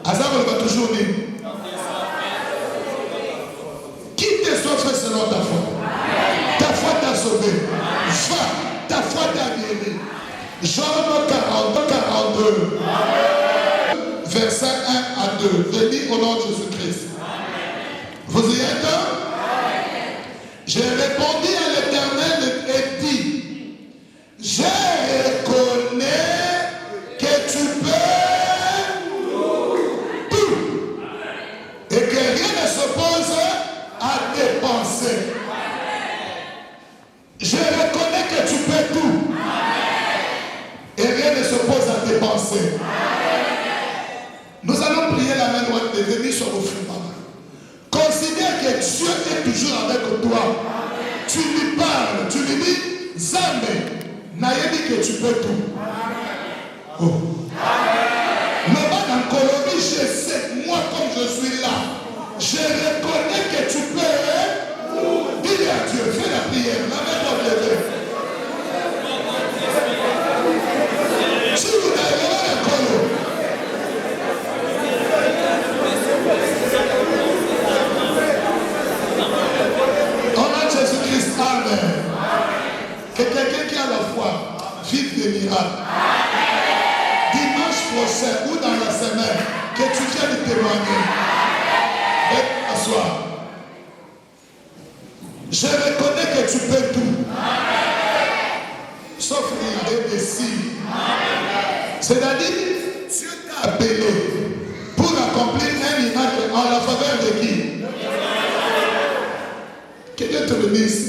Azar va toujours dire. Qui te sauve selon ta foi? Ta foi t'a sauvé. Va, ta foi t'a guéri. Jean 42, verset 1 à 2. Béni au nom de Jésus-Christ. Vous y êtes? J'ai répondu à l'Éternel et dit, je reconnais que tu peux tout et que rien ne s'oppose à tes pensées. Je reconnais que tu peux tout et rien ne s'oppose à tes pensées. Nous allons prier la main droite de venir sur vos fruits. Considère que Dieu est toujours avec toi. Tu lui parles, tu lui dis, Zambé, Nayebi que tu peux tout. Oh. Le bas dans Colombie, je sais, moi comme je suis là, je reconnais que tu peux. Dis-le à Dieu, fais la prière, la main droite levée. Si vous n'avez pas le colo, Jésus-Christ, amen. Que quelqu'un qui a la foi vive des miracles. Dimanche prochain ou dans la semaine, que tu viennes témoigner. Et t'asseoir. Je reconnais que tu peux tout. Sauf qu'il y a des signes. C'est-à-dire, Dieu t'a appelé pour accomplir un miracle en la faveur de qui? Que Dieu te bénisse.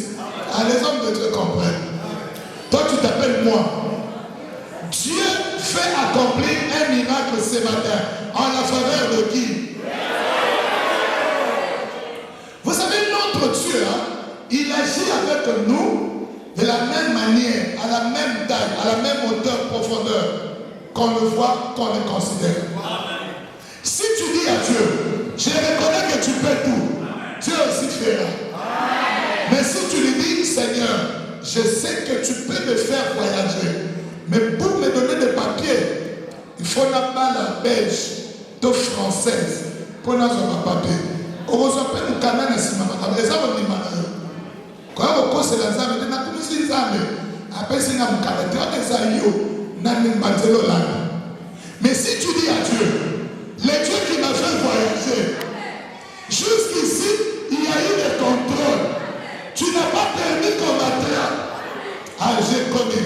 Les hommes de Dieu comprennent. Toi, tu t'appelles moi. Dieu fait accomplir un miracle ce matin en la faveur de qui? Vous savez, notre Dieu, il agit avec nous de la même manière, à la même taille, à la même hauteur, profondeur, qu'on le voit, qu'on le considère. Si tu dis à Dieu, je reconnais que tu peux tout, Dieu aussi fera. Mais si tu lui dis, Seigneur, je sais que tu peux me faire voyager, mais pour me donner des papiers, il faut la balle belge, de française, pour nous avoir un papier. On vous appelle le canal et Simama. Les hommes ont dit, quand on cause la zame, on a commencé les âmes. Après, c'est un canal, on des aïeux, mais si tu dis à Dieu, le Dieu qui m'a fait voyager, jusqu'ici, il y a eu des contrôles. Tu n'as pas permis qu'on m'attrape. Ah, je reconnais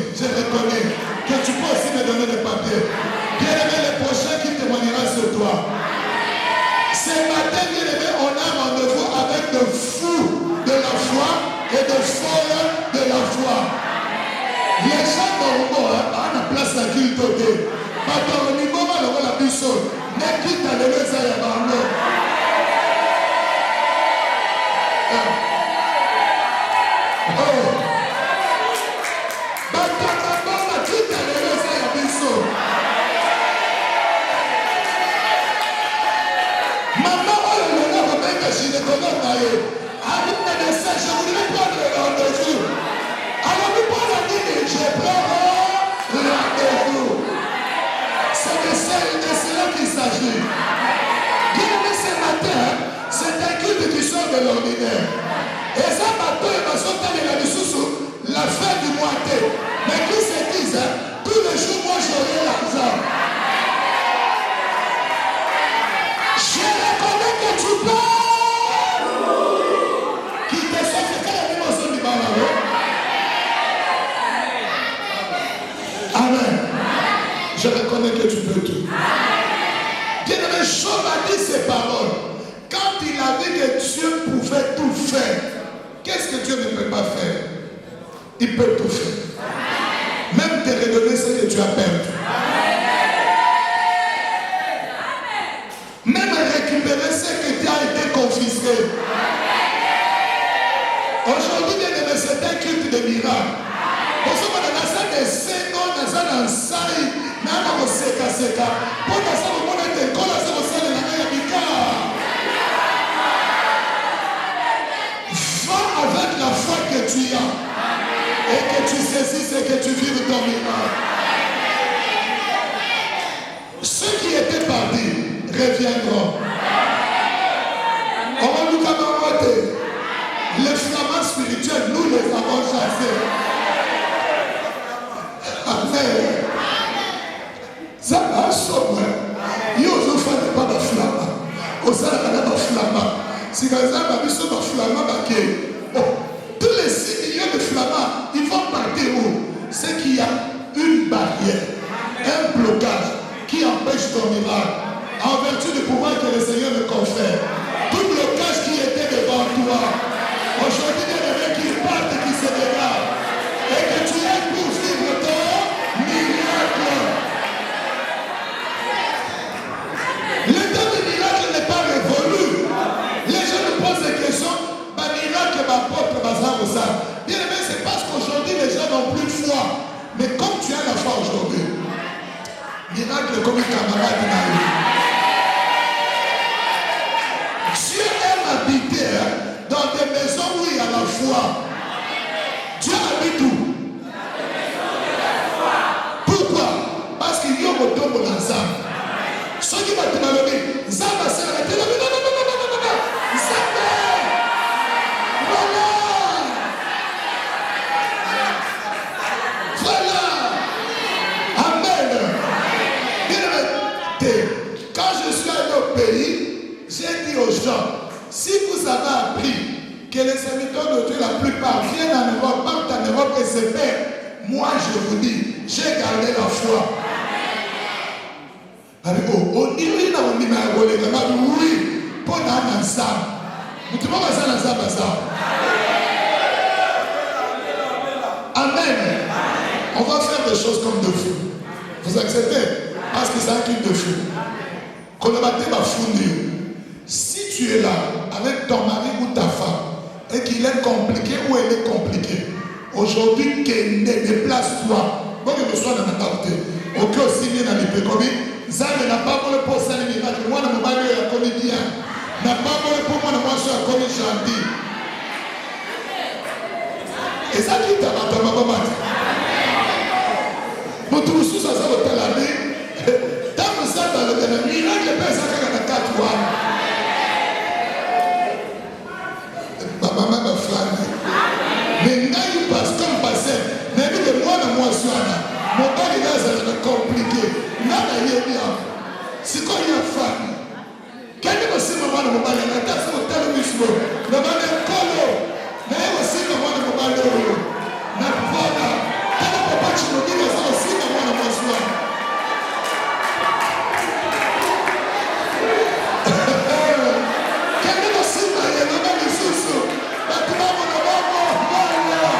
que tu peux aussi me donner des papiers. Bien aimé, le prochain qui témoignera sur toi. Ce matin, bien aimé, on a rendez-vous avec de fous de la foi et de folles de la foi. Les gens normaux, à la place de qui côté. Parce qu'au niveau, on va la puissance. Mais qui t'a donné ça, il y a pas. Je voudrais prendre le rendez-vous. Alors nous prenons la ligne, je prends le rendez-vous. C'est de cela qu'il s'agit. Bien aimé, ce matin, c'est un culte qui sort de l'ordinaire. Et ça matin, il m'a sauté la fin du mois. Mais qui se disent, tous les jours, moi j'aurai l'argent. Je reconnais que tu peux. Amen. Je reconnais que tu peux tout. Bien-aimé, Job a dit ces paroles. Quand il a vu que Dieu pouvait tout faire, qu'est-ce que Dieu ne peut pas faire? Il peut tout faire. Même te redonner ce que tu as perdu. Même récupérer ce qui t'a été confisqué. Aujourd'hui, bien-aimé, c'est un culte de miracle. Pour ce moment, dans ça, des sénons, dans ça, dans ça, dans ça, seka. Pour ça, on va te coller ça, on va la va avec la foi que tu as et que tu saisisses et que tu vives ton miracle. Ceux qui étaient partis reviennent. spirituels, nous les avons chassés. Amen. Ça va sauver. Il y a aux enfants de pas de flamma. Au sein de la flamma. Si par exemple, la mission de flamma, tous les 6 millions de flammas, ils vont partir où? C'est qu'il y a une barrière, un blocage qui empêche ton miracle. En vertu du pouvoir que le Seigneur me confère. Tout blocage qui était devant toi, aujourd'hui, il y a des gens qui partent et qui se dégagent. Et que tu aies pour vivre ton miracle. Le temps du miracle n'est pas révolu. Les gens me posent des questions. Ma miracle, ma porte, ma zame, ça. Bien aimé, c'est parce qu'aujourd'hui, les gens n'ont plus de foi. Mais comme tu as la foi aujourd'hui, miracle comme un camarade n'a eu. Dieu aime habiter dans des maisons où il y a la foi. Dieu habite où? Pourquoi? Parce qu'il y a un moto pour l'ensemble. Ceux qui vont te demander, Zamba, c'est la télé. Non. Zamba! Voilà! Amen! Quand je suis allé au pays, j'ai dit aux gens, si vous avez appris que les serviteurs de Dieu, la plupart, viennent en Europe, partent en Europe et se perdent, moi je vous dis, j'ai gardé la foi. Oui, pour un ensemble. Vous ne Amen. On va faire des choses comme de fou. Vous acceptez? Parce que c'est un truc de fou. Si tu es là avec ton mari ou ta femme et qu'il est compliqué ou elle est compliquée, aujourd'hui, déplace-toi. Moi, je me sois dans ma tête. Ok, aussi bien dans les pécomis. Ça n'a pas pour le poste à l'image. Moi, je me bats à la comédien. N'a pas pour le pour moi, je suis à comédie gentil. Et ça qui t'a battu, ma maman. Mon tout sous ça va te laver. Tant que ça, dans le miracle, les personnes qui ont 4 mois. Ma maman m'a flammé. Mais là, il passe comme passé. Mais de moi, moi, je suis là. Mon père, il est compliqué. Là, il est bien. C'est quand il y a femme. Quand il y a aussi maman de mon mari, il y a un télévision. Le mari est colo. Mais il y a aussi maman de mon mari. Mais voilà. Quand le papa, tu me dis, il y a aussi maman de mon soir. Quand il y a aussi maman de mon soir. Maintenant, mon maman, voilà.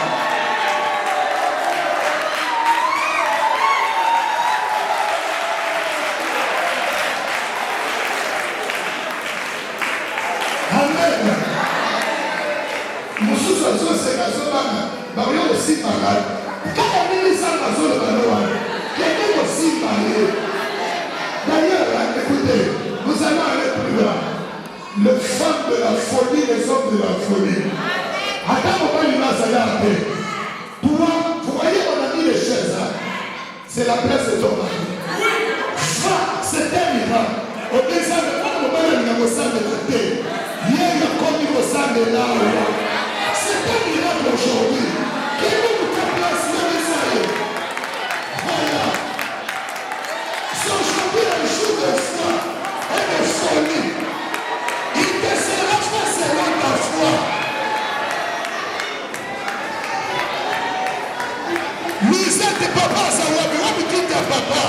Mario aussi malade. Quand on est ça, quelqu'un aussi marié. D'ailleurs, écoutez, nous allons aller plus loin. Les femmes de la folie, les hommes de la folie. Attends, on va lui lancer. Toi, vous voyez, on a mis les chaises. C'est la place de ton mari. C'est un miracle. Au deuxième, on va aller dans le sang de la terre. Il y a comme il au sang de l'arbre. C'est un miracle aujourd'hui. Quel est votre place dans les salles? Voilà. C'est aujourd'hui un jour de foi et de folie. Il te sera fait selon ta foi. Misère de papa, ça va bien. On quitte ta papa.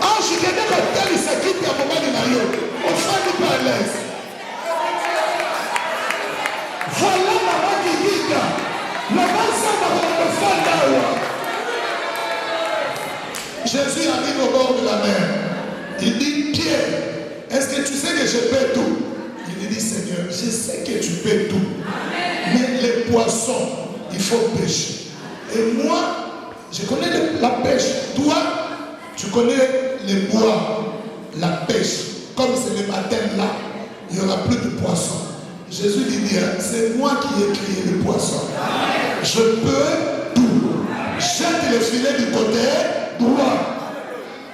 Ah, je connais que tel il se quitte à moment de maillot. On fait du à l'aise. Voilà maman qui dit le balsam va le faire là. Jésus arrive au bord de la mer. Il dit, Pierre, est-ce que tu sais que je peux tout? Il dit, Seigneur, je sais que tu peux tout. Mais les poissons, il faut pêcher. Et moi, je connais la pêche. Toi, tu connais les bois, la pêche. Comme c'est le matin là, il n'y aura plus de poissons. Jésus dit, c'est moi qui ai créé les poissons. Je peux tout. Jette le filet du côté droit.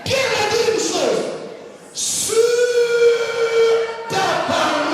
Pierre a dit une chose. Sur ta parole.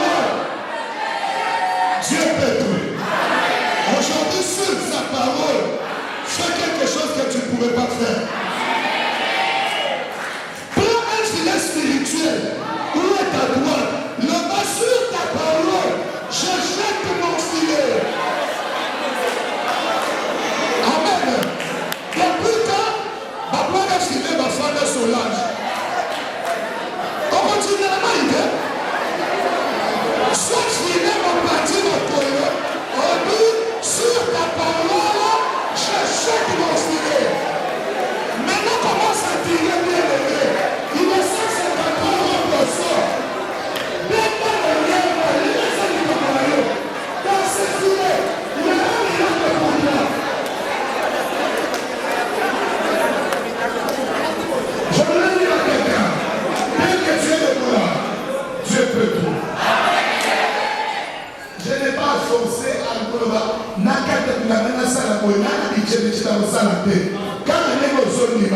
maintenant ça la moyenne, il dit que ça la paix. Quand on est au sol, Dieu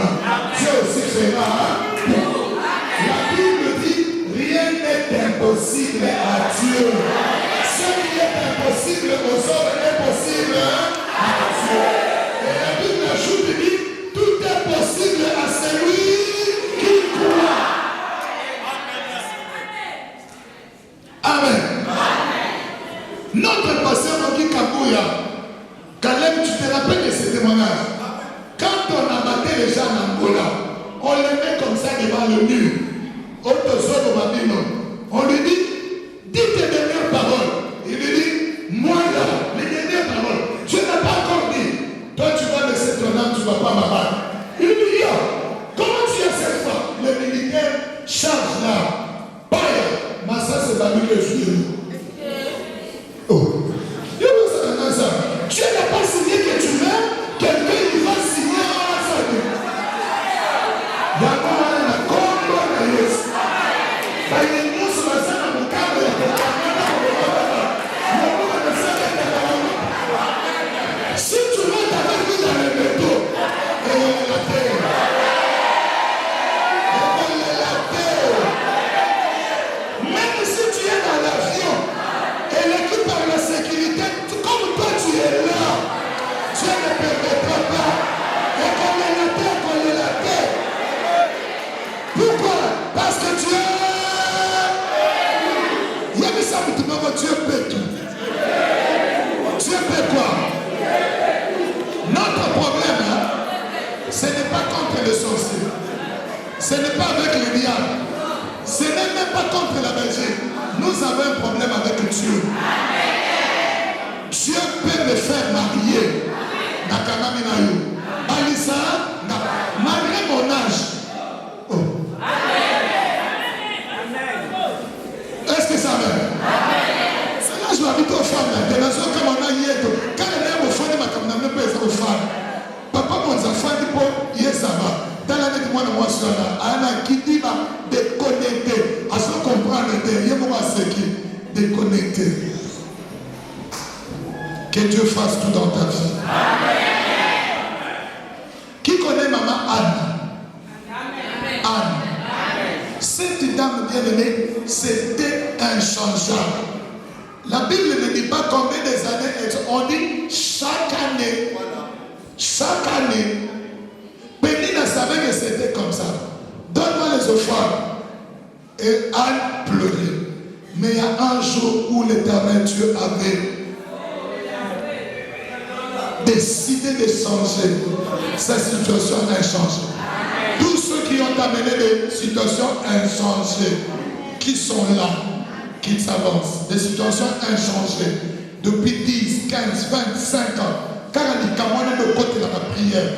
aussi fera. La Bible dit rien n'est impossible à Dieu. Ce qui est impossible aux hommes est possible à Dieu. Et la Bible ajoute et dit tout est possible à celui qui croit. Amen. Notre pasteur Moki Kabouya, Caleb, tu te rappelles de ce témoignage? Quand on abattait les gens en Angola, on les met comme ça devant le mur. On lui dit, dis tes dernières paroles. Il lui dit, moi là, les dernières paroles, tu n'as pas encore dit. Toi tu vas laisser ton âme, tu ne vas pas m'abattre. Il lui dit, yo, comment tu as cette fois? Le militaire charge là. Paye, mais ça c'est la nuit de Dieu. Oh. Tu n'as pas signé que tu veux, quelqu'un il va signer à sa vie. Il y a pas un accord de Dieu. Si tu veux t'avoir mis dans le métaux, même si tu es dans l'avion et l'équipe par la sécurité, comme toi tu es là, Dieu ne permettra pas. Et qu'on est la terre. Pourquoi? Parce que Dieu Dieu peut tout. Dieu peut quoi? Notre problème, ce n'est pas contre les sorciers. Ce n'est pas avec les diables. Ce n'est même pas contre la Belgique. Nous avons un problème avec Dieu. Dieu peut me faire marier. Alisa, malgré mon âge. Oh. Est-ce que ça va? Je m'habite aux femmes, des nations comme on a hier. Quand elle est au fond de ma caméra, je peux aux femmes. Papa, mon enfant, dit pour hier, ça va. Dans l'année de moi, je suis là. Anna qui dit déconnecter. À ce qu'on comprend le derrière, moi, c'est qui déconnecter. Que Dieu fasse tout dans ta vie. Amen. Qui connaît maman Anne? Anne. Cette dame bien-aimée, c'était inchangeable. La Bible ne dit pas combien des années, on dit chaque année. Voilà. Chaque année. Pénina savait que c'était comme ça. Donne-moi les offrandes. Et Anne pleurait. Mais il y a un jour où l'Éternel Dieu avait décidé de changer. Sa situation a changé. Tous ceux qui ont amené des situations inchangées, qui sont là, qui s'avancent, des situations inchangées, depuis 10, 15, 25 ans, car il y a de côté de la prière,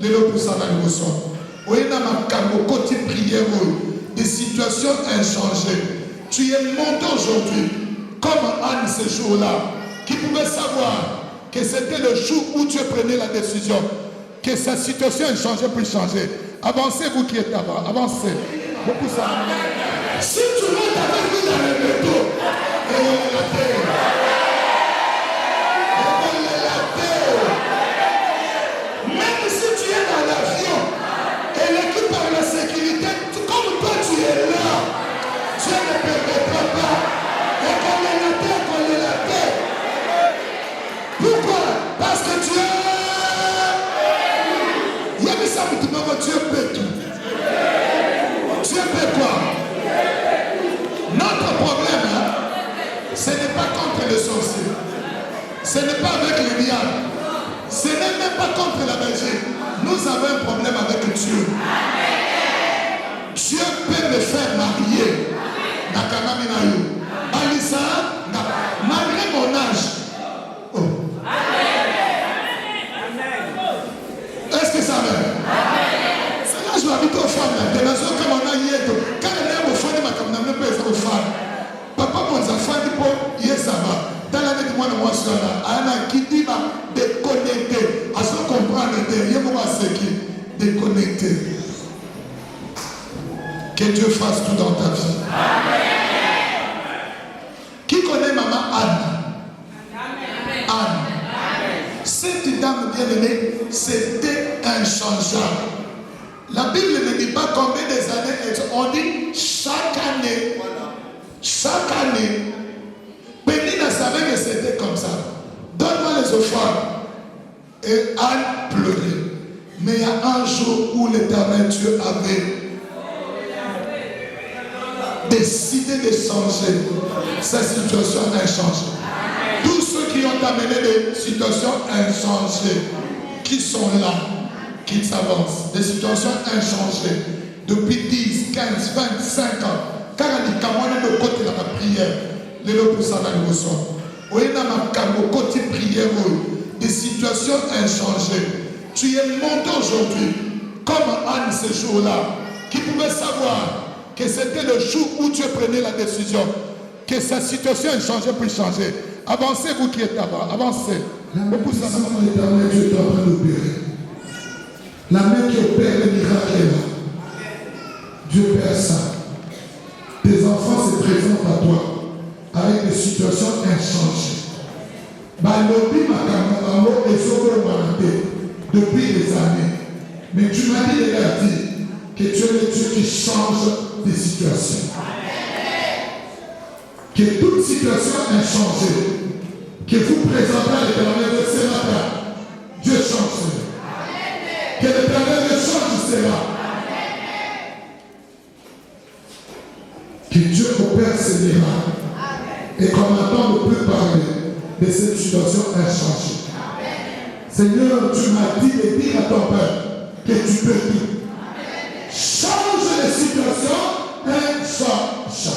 les lots pour ça dans le soir. Oui, il y a côté prière, des situations inchangées. Tu es monté aujourd'hui, comme Anne ce jour-là, qui pouvait savoir que c'était le jour où Dieu prenait la décision, que sa situation a changé pour changer. Avancez, vous qui êtes là-bas, avancez. Beaucoup ça. Si tu veux t'avoir mis dans le métaux, et on est la terre. Et on est la terre. Même si tu es dans l'avion, et l'équipe par la sécurité, comme toi tu es là, Dieu ne permettra pas. Et qu'on est la terre, qu'on est la terre. Pourquoi? Parce que Dieu, il y a mis ça pour tout le monde, Dieu peut tout. Dieu peut quoi? Notre problème, ce n'est pas contre les sorciers. Ce n'est pas avec les diables. Ce n'est même pas contre la Belgique. Nous avons un problème avec Dieu. Dieu peut me faire marier. Alisa, malgré mon âge. Oh. Est-ce que ça va? C'est là que je m'habite aux femmes. Des nations comme on a hier. Quand elle est au fond de ma caméra, je peux aux femmes. Papa, mon enfant, dit pour hier, ça va. Dans l'année de moi, je suis là. Anna qui dit déconnecter. À ce qu'on comprend le derrière, moi, c'est qui? Déconnecter. Que Dieu fasse tout dans ta vie. Amen. Qui connaît maman Anne? Anne. Cette dame bien-aimée, c'était inchangeable. La Bible ne dit pas combien des années, on dit chaque année. Chaque année. Pénina savait que c'était comme ça. Donne-moi les offrandes. Et Anne pleurait. Mais il y a un jour où l'Éternel Dieu avait décidé de changer sa situation inchangée. Tous ceux qui ont amené des situations inchangées, qui sont là, qui s'avancent, des situations inchangées, depuis 10, 15, 25 ans, car il y a de côté de la prière, les lots pour ça dans le ressort. Il y a un côté prière, des situations inchangées. Tu es monté aujourd'hui, comme Anne ce jour-là, qui pouvait savoir que c'était le jour où Dieu prenait la décision, que sa situation a changé pour changer. Avancez, vous qui êtes là-bas, avancez. La puissance de l'Éternel Dieu est en train d'opérer. La main qui opère les miracles est là. Dieu Père Saint. Tes enfants se présentent à toi avec des situations inchangées. Depuis des années. Mais tu m'as dit, que tu es le Dieu qui change des situations. Que toute situation inchangée que vous présentez à l'Éternel ce matin, Dieu change cela. Que l'Éternel change cela. Que Dieu opère ces miracles. Et qu'on n'entend ne plus parler de cette situation inchangée. Seigneur, tu m'as dit de dire à ton Père que tu peux tout. Change les situations inchangeables.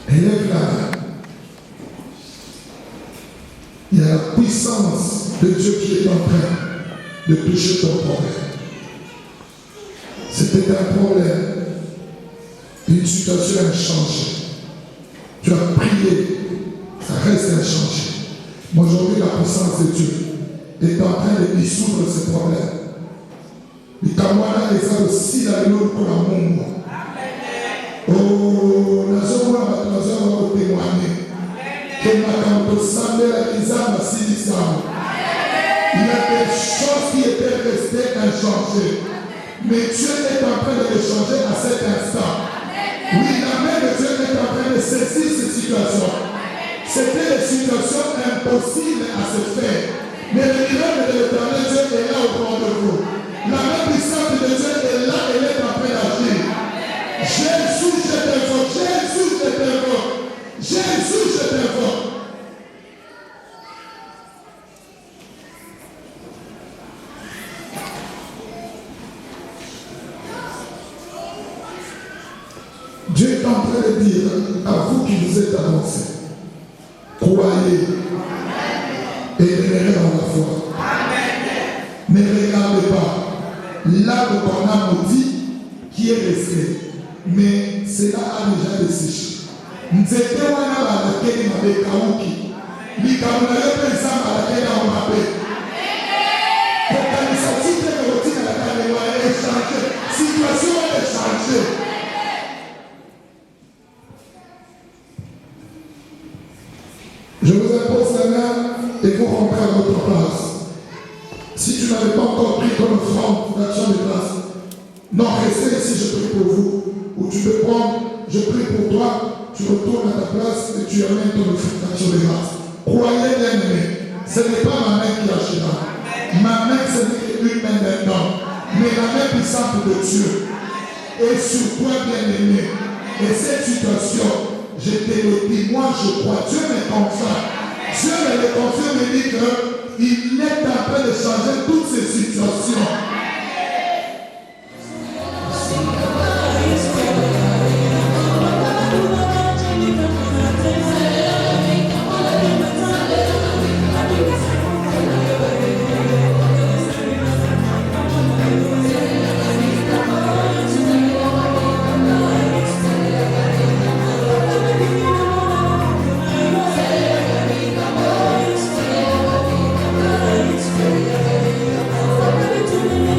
Élève la main. Il y a la puissance de Dieu qui est en train de toucher ton problème. C'était un problème, une situation inchangée. Tu as prié, ça reste inchangé. Mais aujourd'hui, la puissance de Dieu est en train de dissoudre ces problèmes. Les Kamwana les a aussi dans le pour la monde. Oh, nous avons témoigné que il y a des choses qui étaient restées inchangées. Mais Dieu est en train de les changer à cet instant. Oui, la main de Dieu est en train de saisir ces situations. C'était des situations impossibles à se faire. Mais le miracle de l'Éternel Dieu est là au fond de vous. La main puissante de Dieu est là, elle est en train d'agir. Jésus, je t'invoque. Jésus, je t'invoque. Jésus, je t'invoque. Dieu est en train de dire à vous qui vous êtes avancés, croyez et demeurez dans la foi. Ne regardez pas l'arbre qu'on a maudit qui est resté, mais cela a déjà desséché. Nzete wana balakeli mabe kauki likamuna lepe nzamba balakeli na mabe kokanisa titre de routine à la kane wa échanger situation est changée. Je vous impose la main et vous rentrez à votre place. Si tu n'avais pas encore pris ton offrande d'action de grâce, non, restez ici, je prie pour vous. Ou tu peux prendre, je prie pour toi, tu retournes à ta place et tu amènes ton offrande d'action de grâce. Croyez bien-aimé, ce n'est pas ma main qui agira. Ma main, ce n'est qu'une main d'un homme. Mais la main puissante de Dieu est sur toi, bien-aimé. Et cette situation, je te le dis, moi je crois, Dieu me confirme. Dieu me le confirme et dit qu'il est en train de changer toutes ces situations. Thank you.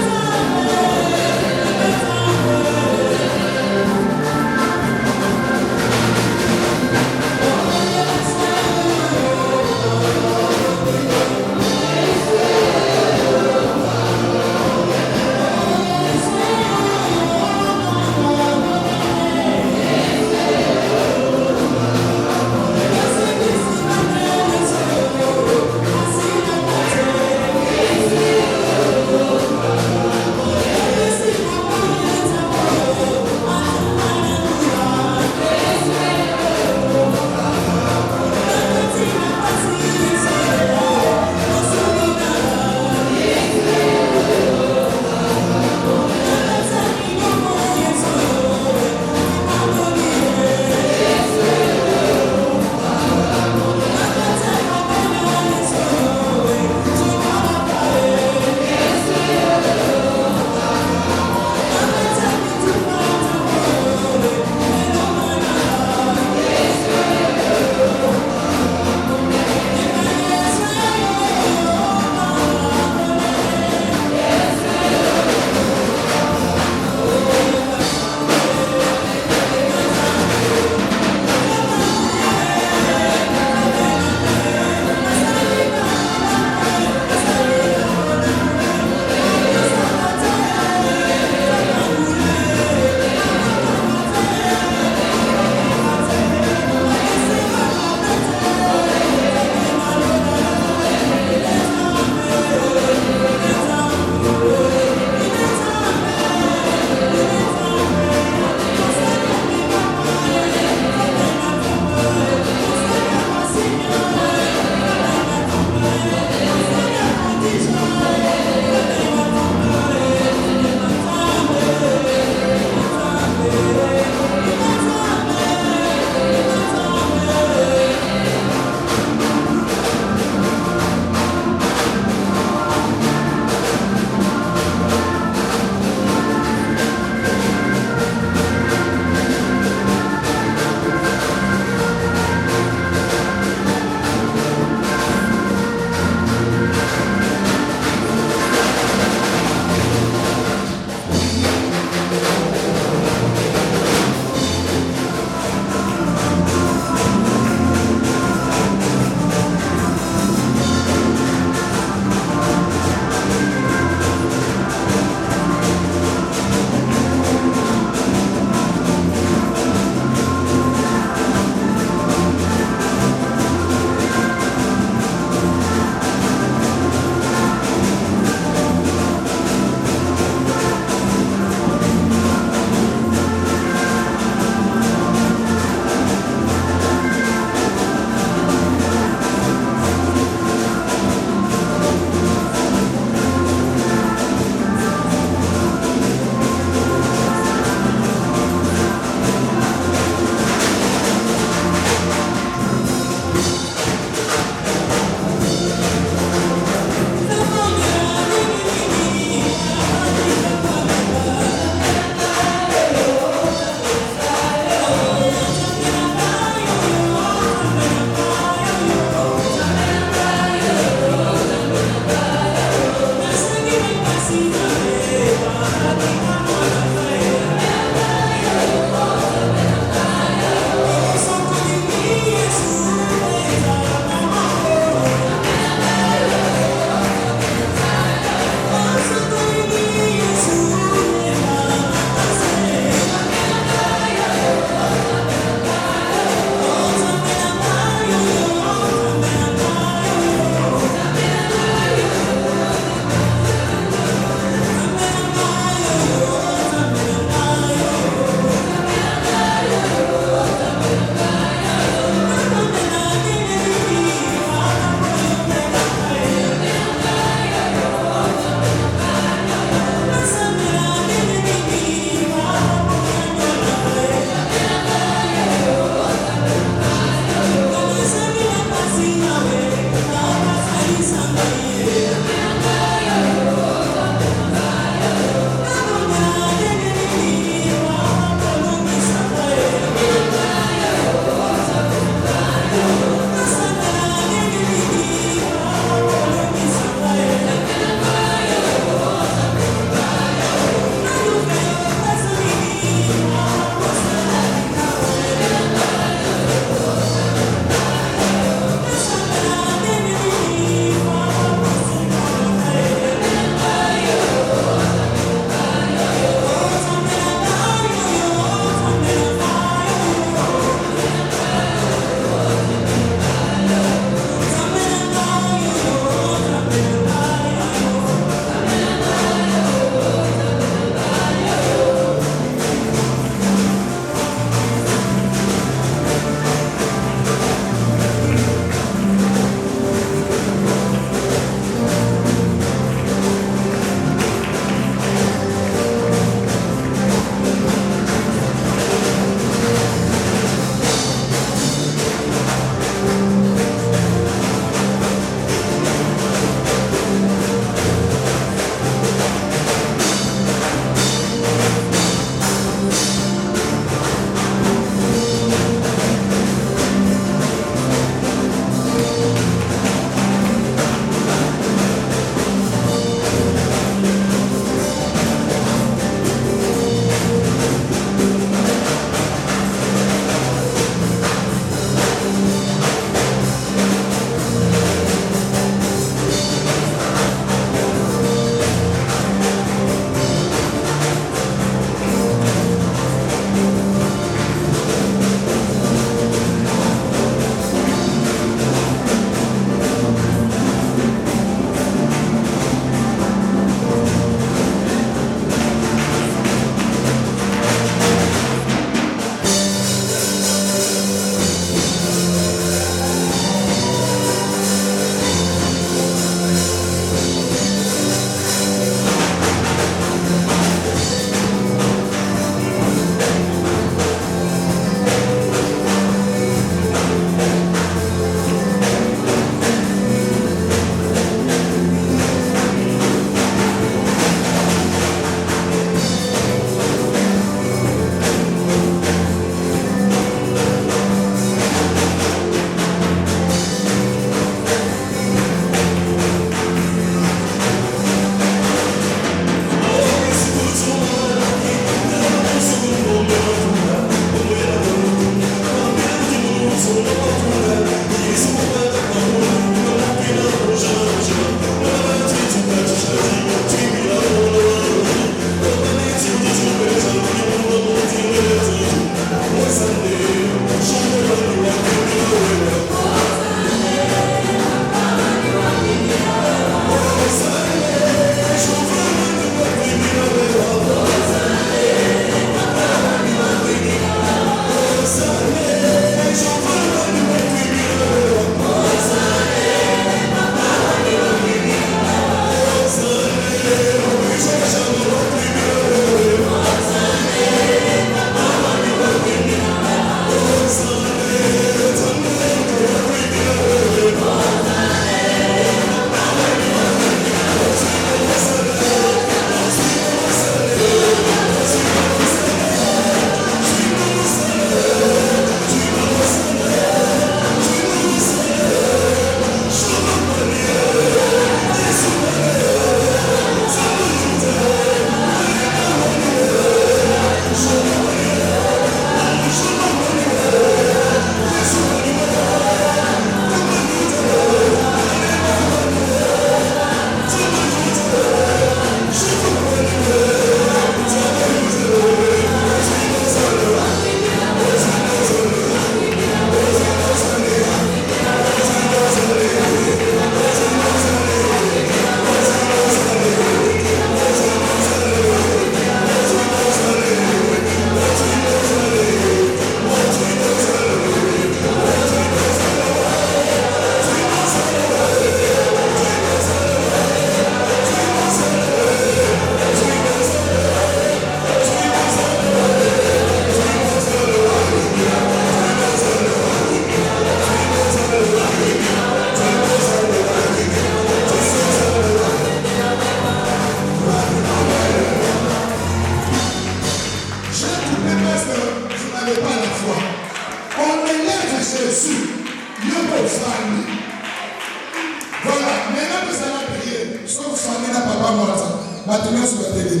Maintenant sur la télé.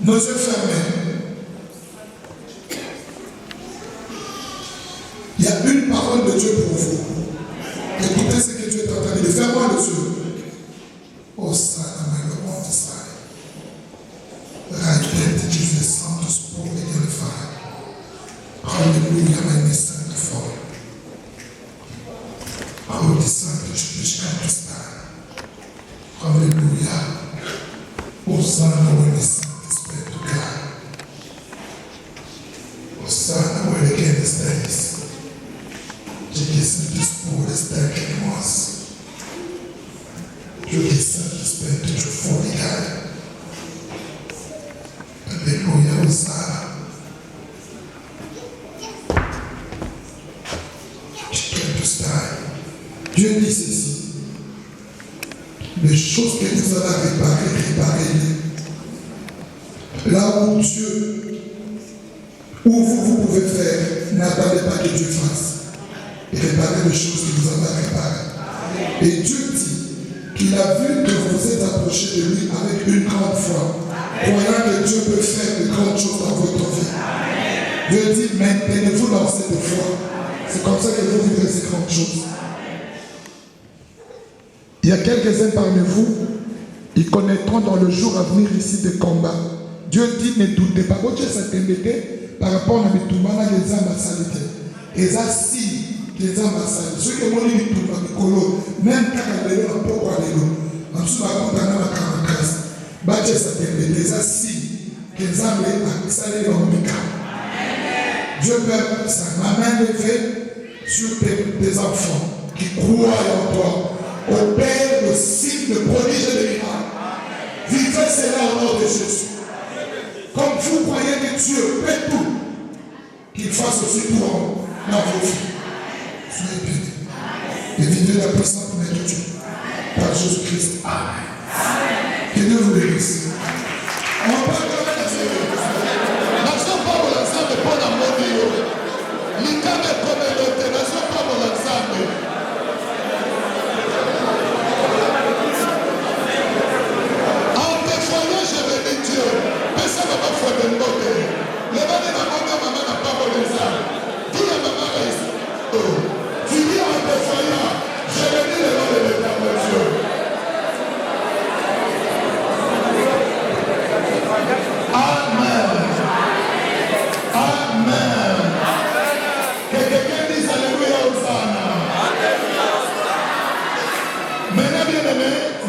Nos yeux fermés. Il y a une parole de Dieu pour vous. Écoutez ce que Dieu est en train de dire. Ferme-moi les yeux. Oh, ça, le monde d'Israël. Répète Jesus Santos pour les faire. Alléluia, ma naissance de foi. Oh, des saints, je peux chanter ça. Alléluia. Hosanna, ma naissance de Espírito God. Hosanna, ma naissance. Je descends de Espírito estar aqui em nós. Je descends de Espírito de folie. Alléluia, Hosanna. Dieu dit ceci. Les choses que nous allons réparer. Là où Dieu, où vous pouvez faire, n'attendez pas que Dieu fasse. Et réparer les choses que vous allez réparer. Et Dieu dit qu'il a vu que vous vous êtes approché de lui avec une grande foi, croyant que Dieu peut faire de grandes choses dans votre vie. Dieu dit, maintenez-vous dans cette foi. C'est comme ça que vous vivrez ces grandes choses. Il y a quelques-uns parmi vous, ils connaîtront dans le jour à venir ici des combats. Dieu dit, ne doutez pas. Quand Dieu s'est par rapport à Mitoumana, les âmes à salité. Et ça, si, les âmes à salité. Ceux qui ont dit Mitoumana, même quand il y a un peu quoi, en dessous de la compagnie de la caractère, Dieu s'est les ça, si, les âmes à salité dans le Mika. Dieu peut sa main levée sur tes enfants qui croient en toi. Opère le signe de prodige et de miracle. Vivez cela au nom de Jésus. Comme vous croyez que Dieu fait tout, qu'il fasse aussi tout dans vos vies. Soyez bénis. Et vivez la puissante main de Dieu. Par Jésus-Christ. Amen. Que Dieu vous bénisse. On va pas quand même essayer. Nation pas pour l'ensemble, pas dans mon bio. L'icame comme l'autre. Nation pas pour l'ensemble.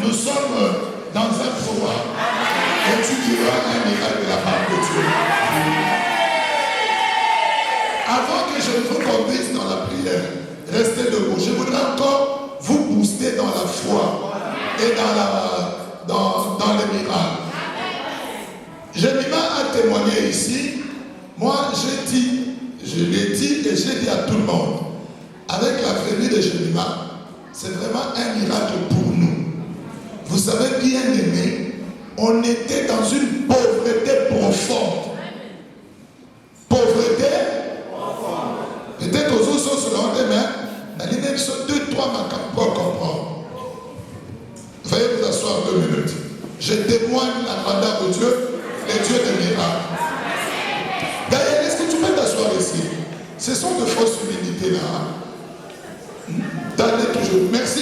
Nous sommes dans un programme et tu diras un miracle de la part de Dieu. Avant que je vous conduise dans la prière, restez debout. Je voudrais encore vous booster dans la foi et dans les miracles. Jérémie a témoigné ici. Moi, je l'ai dit et j'ai dit à tout le monde, avec la venue de Jérémie, c'est vraiment un miracle pour nous. Vous savez, bien aimé, on était dans une pauvreté profonde. Pauvreté profonde. Peut-être aux autres sur le mais dans les mêmes 2-3 macaques pour comprendre. Veuillez vous asseoir 2 minutes. Je témoigne la grandeur de Dieu, le Dieu des miracles. D'ailleurs, est-ce que tu peux t'asseoir ici? Ce sont de fausses humilités là. Donnez toujours. Merci.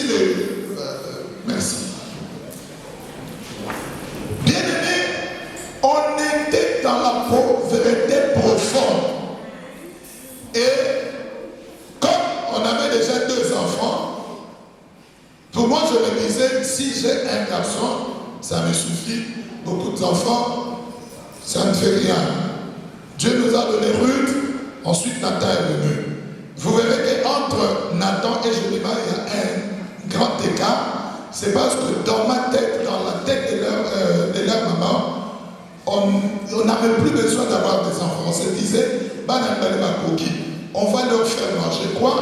Merci. Bien-aimé, on était dans la pauvreté profonde. Et comme on avait déjà 2 enfants, pour moi je me disais, si j'ai un garçon, ça me suffit. Beaucoup d'enfants, ça ne fait rien. Dieu nous a donné Ruth, ensuite Nathan est venu. Vous verrez qu'entre Nathan et Jérémie, il y a un grand écart. C'est parce que dans ma tête, dans la tête de leur maman, on n'avait plus besoin d'avoir des enfants. On se disait, on va leur faire manger quoi?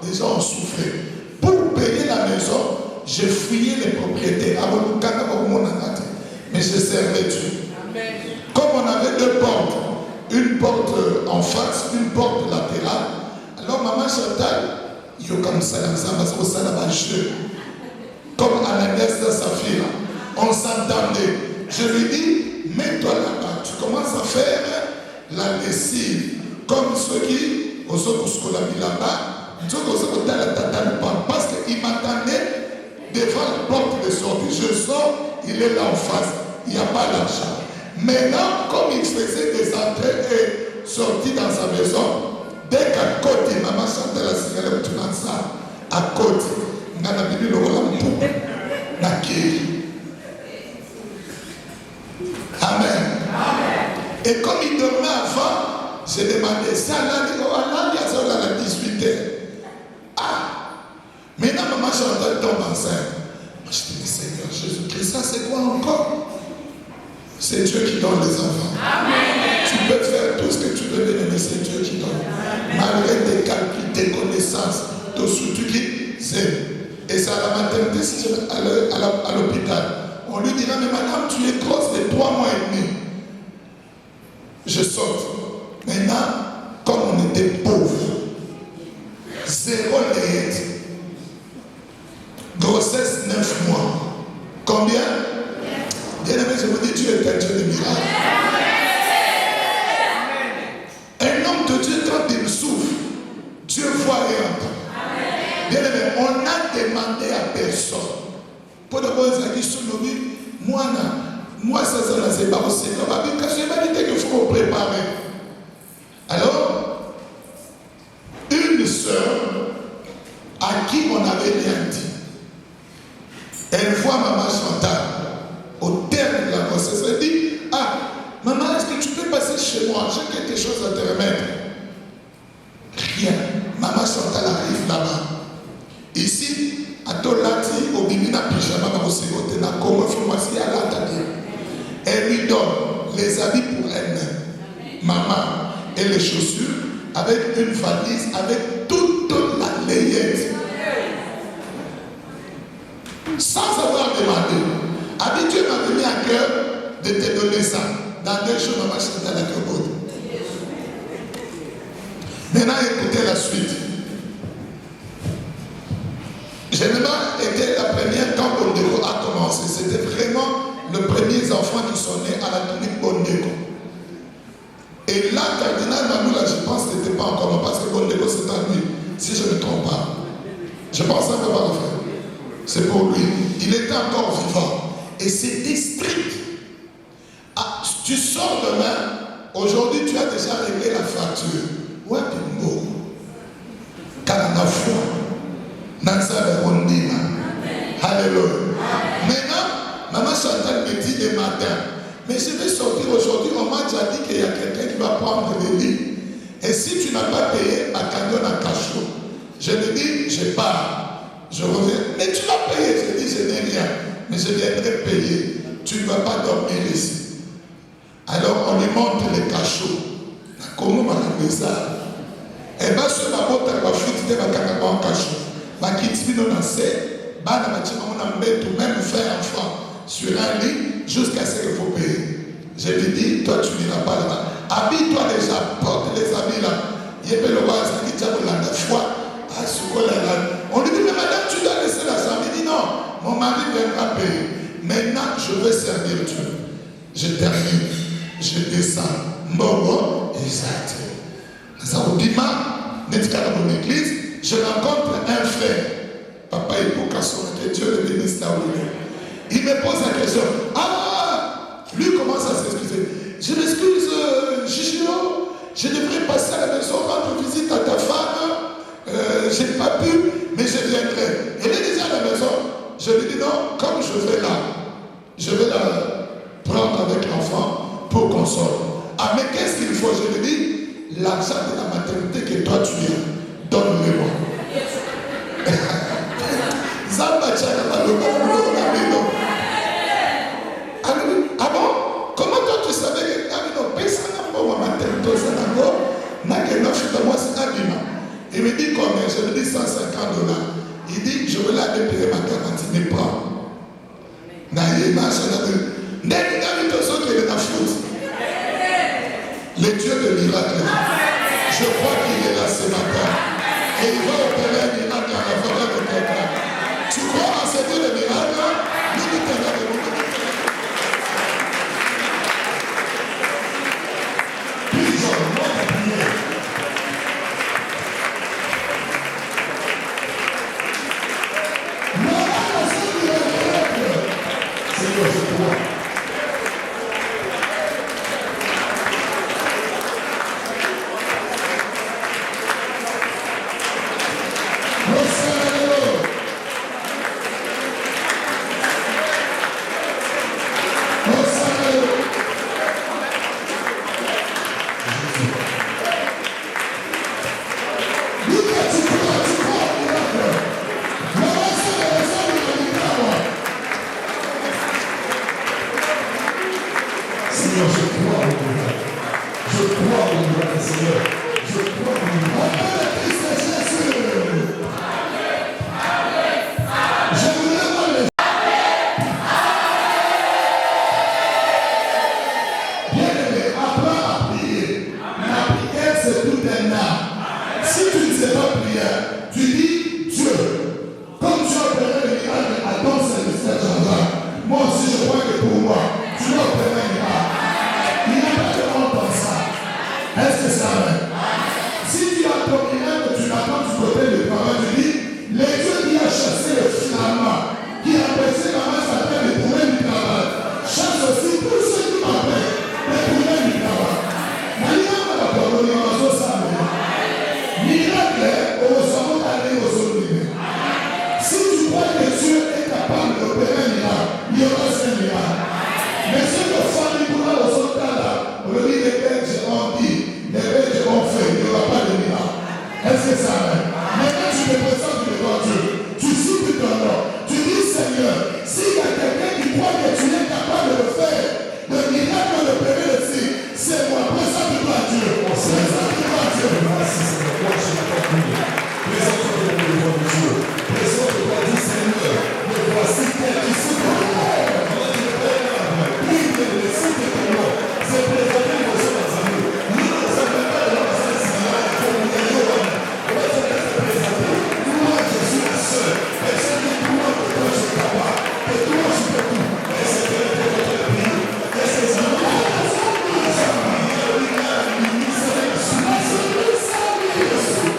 Les gens ont souffert. Pour payer la maison, j'ai fouillé les propriétés. Mais je servais Dieu. Comme on avait 2 portes, une porte en face, une porte latérale, alors maman Chantal, il y a comme ça, comme Ananias et Saphira. s'entendait. Je lui dis, mets-toi là-bas. Tu commences à faire la lessive. Comme ceux qui, aux autres qui sont là-bas, parce qu'il m'attendait devant la porte de sortie. Je sors, il est là en face. Il n'y a pas l'argent. Maintenant, comme il faisait des entrées et sorties dans sa maison, dès qu'à côté, maman chantait la cigarette, tu m'as ça, à côté, on a mis le rôle Amen. Et comme il dormait avant, j'ai demandé, ça là, il y a 18h. Ah, maintenant maman chantait, tombe enceinte. Moi je dis, Seigneur Jésus-Christ, ça c'est quoi encore? C'est Dieu qui donne les enfants. Amen. Tu peux faire tout ce que tu veux, mais c'est Dieu qui donne. Amen. Malgré tes calculs, tes connaissances, tout ce que tu dis, c'est. Et c'est à la maternité, si à l'hôpital. On lui dira, mais madame, tu es grosse de 3 mois et demi. Je saute. Maintenant, comme on était pauvres, 0 layette. Grossesse 9 mois. Combien? Bien aimé, je vous dis, Dieu est un Dieu de miracles. Un homme de Dieu, quand il souffre, Dieu voit et entend. Bien aimé, on a demandé à personne. Pour d'abord, ils disent, moi, ça, c'est pas aussi. Il faut préparer. Alors, une sœur à qui on avait rien dit, elle voit maman Chantal au terme de la grossesse. Elle dit, ah, maman, est-ce que tu peux passer chez moi? J'ai quelque chose à te remettre. Rien. Maman Chantal arrive là-bas. Ici, à Tolati, au Bimina Pyjama, elle lui donne les habits pour elle-même, maman, et les chaussures, avec une valise, avec toute la layette. Sans avoir demandé. Dieu m'avait mis à cœur de te donner ça. Dans 2 jours, maman Chantal a cœur. Maintenant, écoutez la suite. Généralement, était la première quand Bondeko a commencé. C'était vraiment les premiers enfants qui sont nés à la clinique Bondeko. Et là, Cardinal Mamou, là, je pense que n'était pas encore là, parce que Bondeko, c'est à lui, si je ne me trompe pas. Je pense à pas le faire. C'est pour lui. Il était encore vivant. Et c'était strict. Ah, tu sors demain, aujourd'hui, tu as déjà réglé la fracture. Ouais, puis bon. Car on a foi. Alléluia. Maintenant, maman Chantal me dit le matin, mais je vais sortir aujourd'hui, on m'a déjà dit qu'il y a quelqu'un qui va prendre le lit. Et si tu n'as pas payé, ma camion à cachot. Je lui dis, je pars. Je reviens. Mais tu vas payer. Je dis, je n'ai rien. Mais je viendrai payer. Tu ne vas pas dormir ici. Alors on lui montre les cachots. Comment on va faire ça? Et bien, ce matin, on va foutre en cachot. Même faire enfant sur un lit jusqu'à ce qu'il faut payer. Je lui dis, toi tu n'iras pas là-bas. Habille-toi déjà, porte les habits là. On lui dit, mais madame, tu dois laisser l'argent. Il dit, non, mon mari viendra payer. Maintenant, je veux servir Dieu. Je termine, je descends. Mogo, exact. Dans mon église, je rencontre un frère. Papa et pour que Dieu le bénisse là où il est. Il me pose la question. Ah, lui commence à s'excuser. Je m'excuse, Gigio, je devrais passer à la maison, rendre visite à ta femme. Je n'ai pas pu, mais je viendrai. Elle est déjà à la maison. Je lui dis non, comme je vais là, je vais la prendre avec l'enfant pour qu'on sorte. Ah, mais qu'est-ce qu'il faut? Je lui dis, l'argent de la maternité que toi tu as, donne-le-moi. Ah bon? Comment toi tu savais que il me dit combien? Je lui dis $150. Il dit, je veux aller payer ma garantie, mais prends. Le Dieu de miracle, je crois qu'il est là ce matin. Et il va opérer un miracle à la faveur de quelqu'un. Tu crois en ce Dieu de miracle? Nous nous tenons de nous. crois. Seigneur, je crois au miracle. Je crois au miracle, Seigneur. Je crois au miracle. Je voulais voir les bien-aimés, apprends à prier. La prière, c'est tout un art. Si tu ne sais pas prier, tu dis Dieu. Comme tu as opéré le miracle à ton serviteur Jean-Jacques, moi aussi je crois que pour moi, tu as opéré un miracle. Il n'y a pas de honte dans ça. Est-ce que ça va? Si tu as ton miracle, tu l'attends du côté du travail, tu dis, les dieux qui a chassé le finalement, qui a empêché la main sa tête de trouver du travail, chasse aussi tous ceux qui m'appellent de trouver du travail. Miracle, au sommet d'aller aux autres. Si tu crois que Dieu est capable d'opérer un miracle, il y aura ce miracle. Mais ce que famille pour là, aux autres là, on le dit, les Belges ont dit, les Belges ont fait, il n'y aura pas de miracle. Est-ce que ça va? Maintenant, tu te présentes devant Dieu. Tu cites ton nom. Tu dis, Seigneur, s'il y a quelqu'un qui croit que tu es capable de le faire, le miracle de opérer le signe, c'est moi. Présente-toi à Dieu. Présente-toi à Dieu. Merci, Seigneur. Moi, je n'ai pas prié. Présente-toi devant Dieu. Présente-toi, dis Seigneur, me voici tel qui se connaît. Prie de le signe de ton nom. C'est présenter vos choses à nous. Nous ne savons pas de l'ensemble Seigneur pour nous aider. Moi, je vais te présenter. Moi, je suis le seul. Personne ne croit que toi, je suis capable. Que toi, je peux tout. Et c'est que le Dieu de prier. Et c'est ça. Nous sommes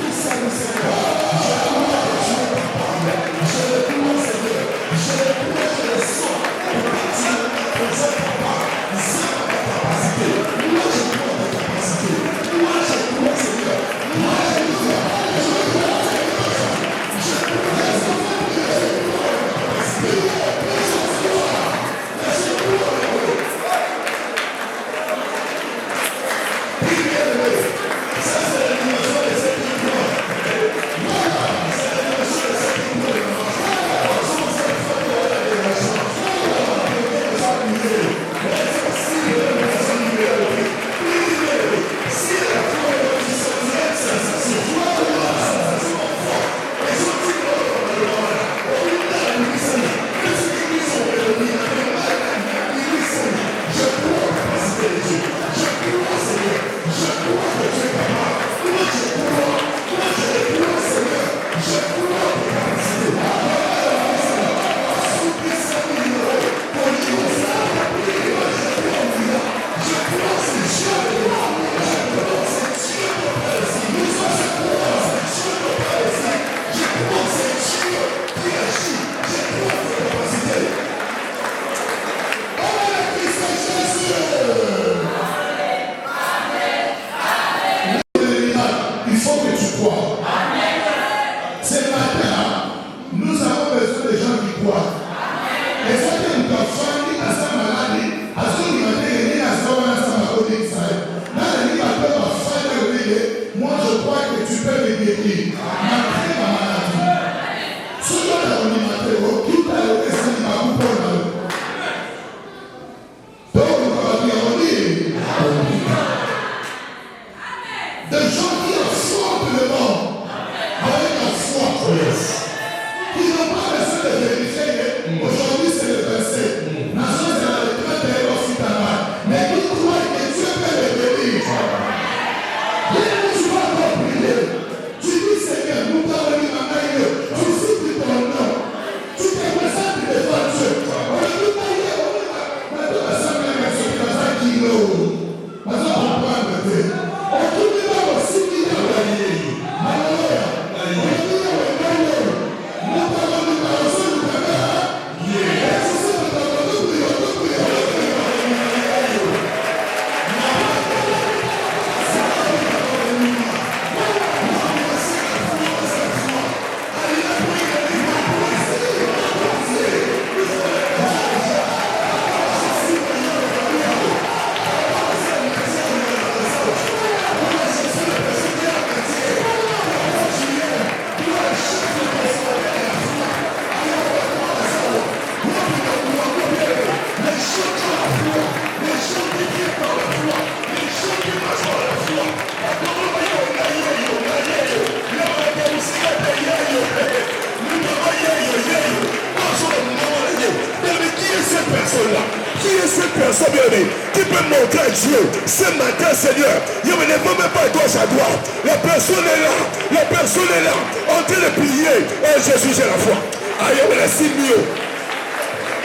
Qui est cette personne, bien-aimée, qui peut montrer à Dieu ce matin, Seigneur? Il ne veut même pas gauche à droite. La personne est là. La personne est là. En train de prier. Oh Jésus, j'ai la foi. Aïe, on la simio.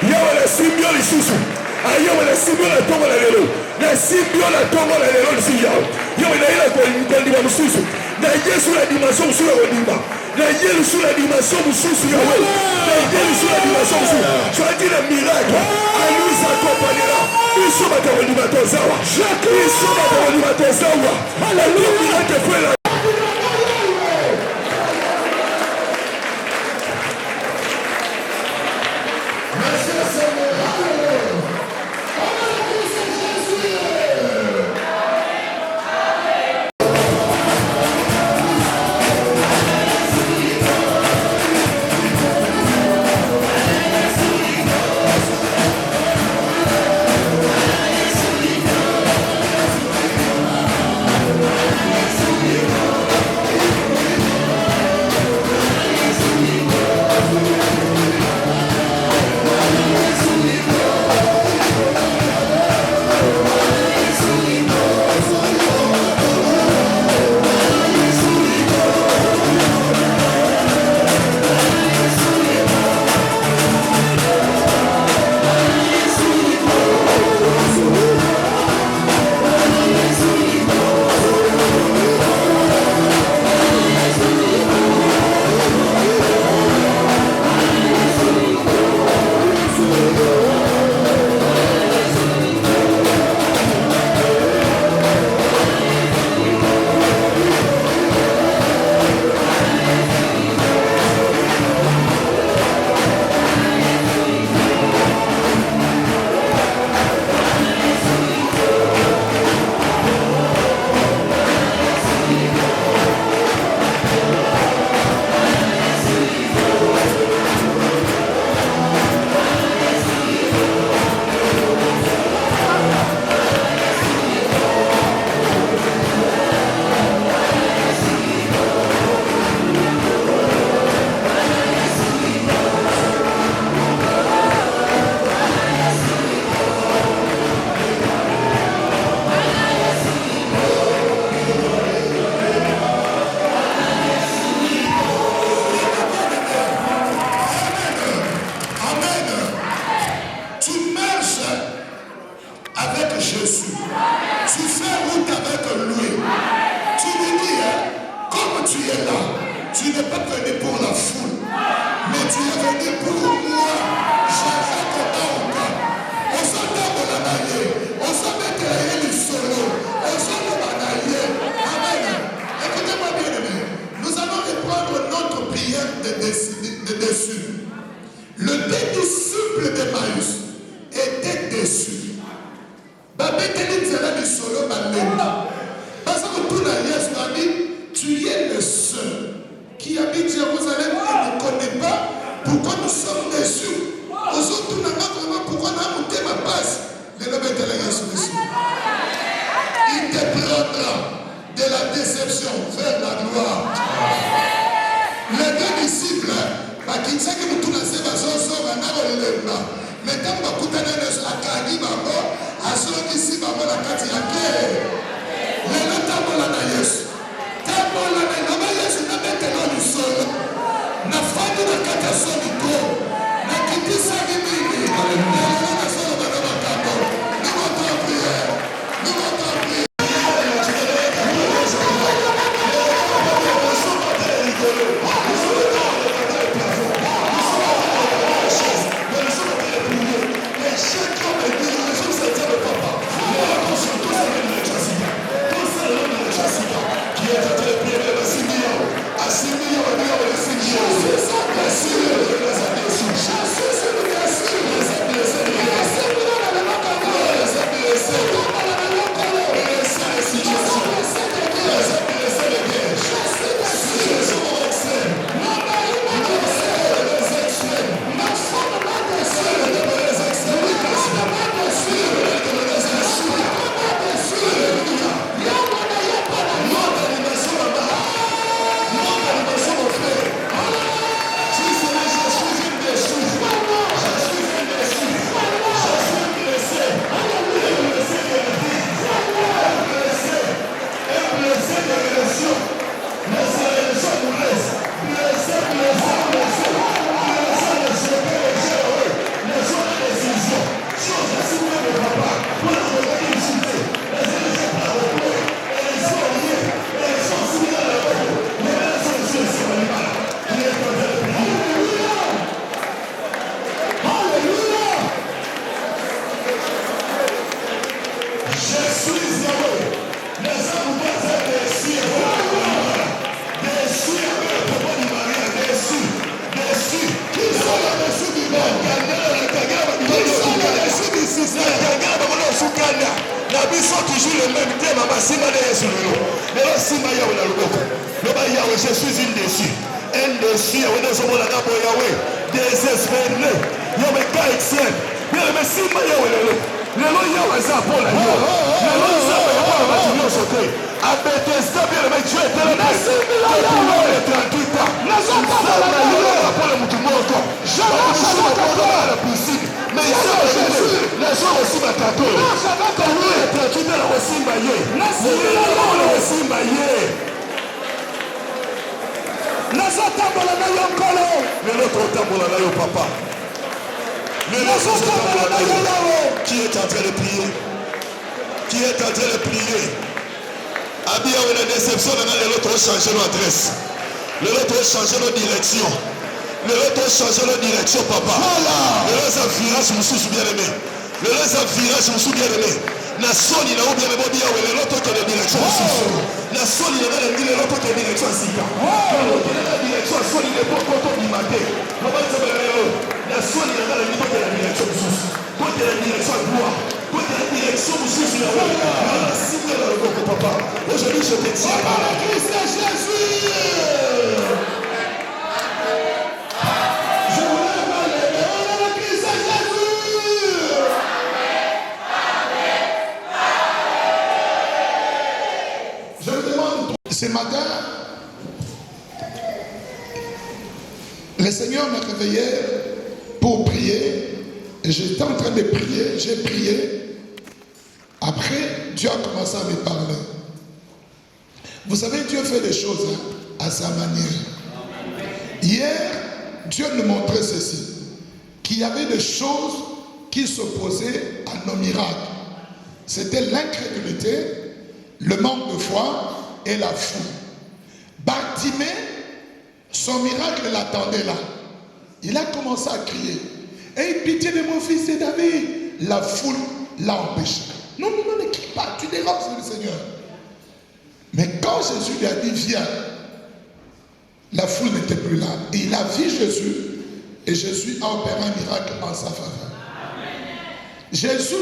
Il y a la simio, les sous. Aïe, on la simio, la tombe, la lélo. La simio, la tombe, la lélo, le siya. Il y a la condimation sous. Na Yesu la dimension sous la redima. Na Yesu la dimension sous Yahweh. Na Yesu la dimension sous. Tu as dit le miracle. À lui s'accompagnera. Ils sont à ta redima tozawa. Ils sont à ta redima tozawa. Alléluia. Le miracle fait la. Shut Je suis Yahweh. Les hommes vont être déçus. Déçus avec le propos du Maria. Déçus. Déçus. Qui sont les déçus du monde? Qui sont les déçus du système? La vie sont toujours les mêmes. Maman, si ma est sur le lot. Mais là, si ma Yahweh, je suis une déçue. Un déçu, Yahweh, désespéré. Yahweh, extrême. Bien, mais si ma Yahweh, le lot Yahweh, ça pour la Yahweh. Le lot Yahweh, tu nous sauter. À Bethesda, bien, mais tu es tellement. Merci, Yahweh, 38 ans. Mais il y a les gens aussi m'attendent. Quand nous les 38 ans, aussi maillé. Mais l'autre tambola là, yo papa. Qui est en train de prier? Qui est en train de prier? Abia ou la déception, l'autre changer l'adresse. L'autre changer la direction. L'autre changer la direction, papa. L'autre virage, je suis bien aimé. L'autre virage, je suis bien aimé. La sol, il a oublié le body, l'autre qui est la direction. La sol, il a dit l'autre qui est la direction. La direction, la sol, il est pas content du matin. La sol, il a dit la direction. Quand il y a la direction à gloire. Quand il y a la direction, je suis là. Papa. Aujourd'hui, je te dis. Par le Christ de Jésus. Ce matin, le Seigneur m'a réveillé pour prier. Et j'étais en train de prier. J'ai prié. Après, Dieu a commencé à me parler. Vous savez, Dieu fait des choses à sa manière. Hier, Dieu nous montrait ceci. Qu'il y avait des choses qui s'opposaient à nos miracles. C'était l'incrédulité, le manque de foi et la foule. Bartimée, son miracle l'attendait là. Il a commencé à crier. Aie pitié de mon fils et David. La foule l'a empêché. Non, ne crie pas, tu déranges le Seigneur. Mais quand Jésus lui a dit viens, la foule n'était plus là. Et il a vu Jésus et Jésus a opéré un miracle en sa faveur. Jésus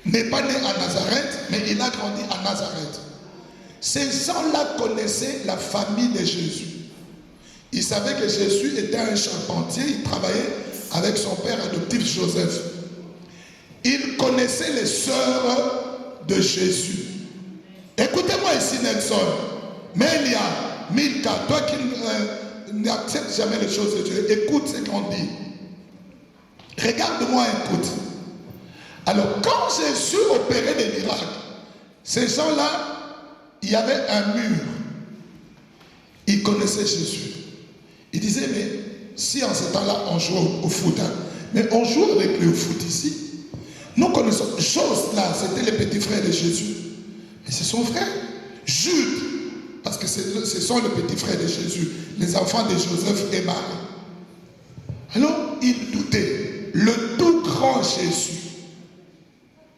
n'est pas né à Nazareth, mais il a grandi à Nazareth. Ces gens-là connaissaient la famille de Jésus. Ils savaient que Jésus était un charpentier, il travaillait avec son père adoptif Joseph. Ils connaissaient les sœurs de Jésus. Écoutez-moi ici Nelson, Mélia, Milka, toi qui n'acceptes jamais les choses de Dieu, écoute ce qu'on dit. Regarde-moi, écoute. Alors quand Jésus opérait des miracles, ces gens-là, il y avait un mur. Ils connaissaient Jésus. Ils disaient, mais si en ce temps-là, on joue au foot, hein, mais on joue avec lui au foot ici. Nous connaissons, chose là, c'était les petits frères de Jésus. Mais c'est son frère, Jude, parce que ce sont les petits frères de Jésus, les enfants de Joseph et Marie. Alors, ils doutaient. Le tout grand Jésus,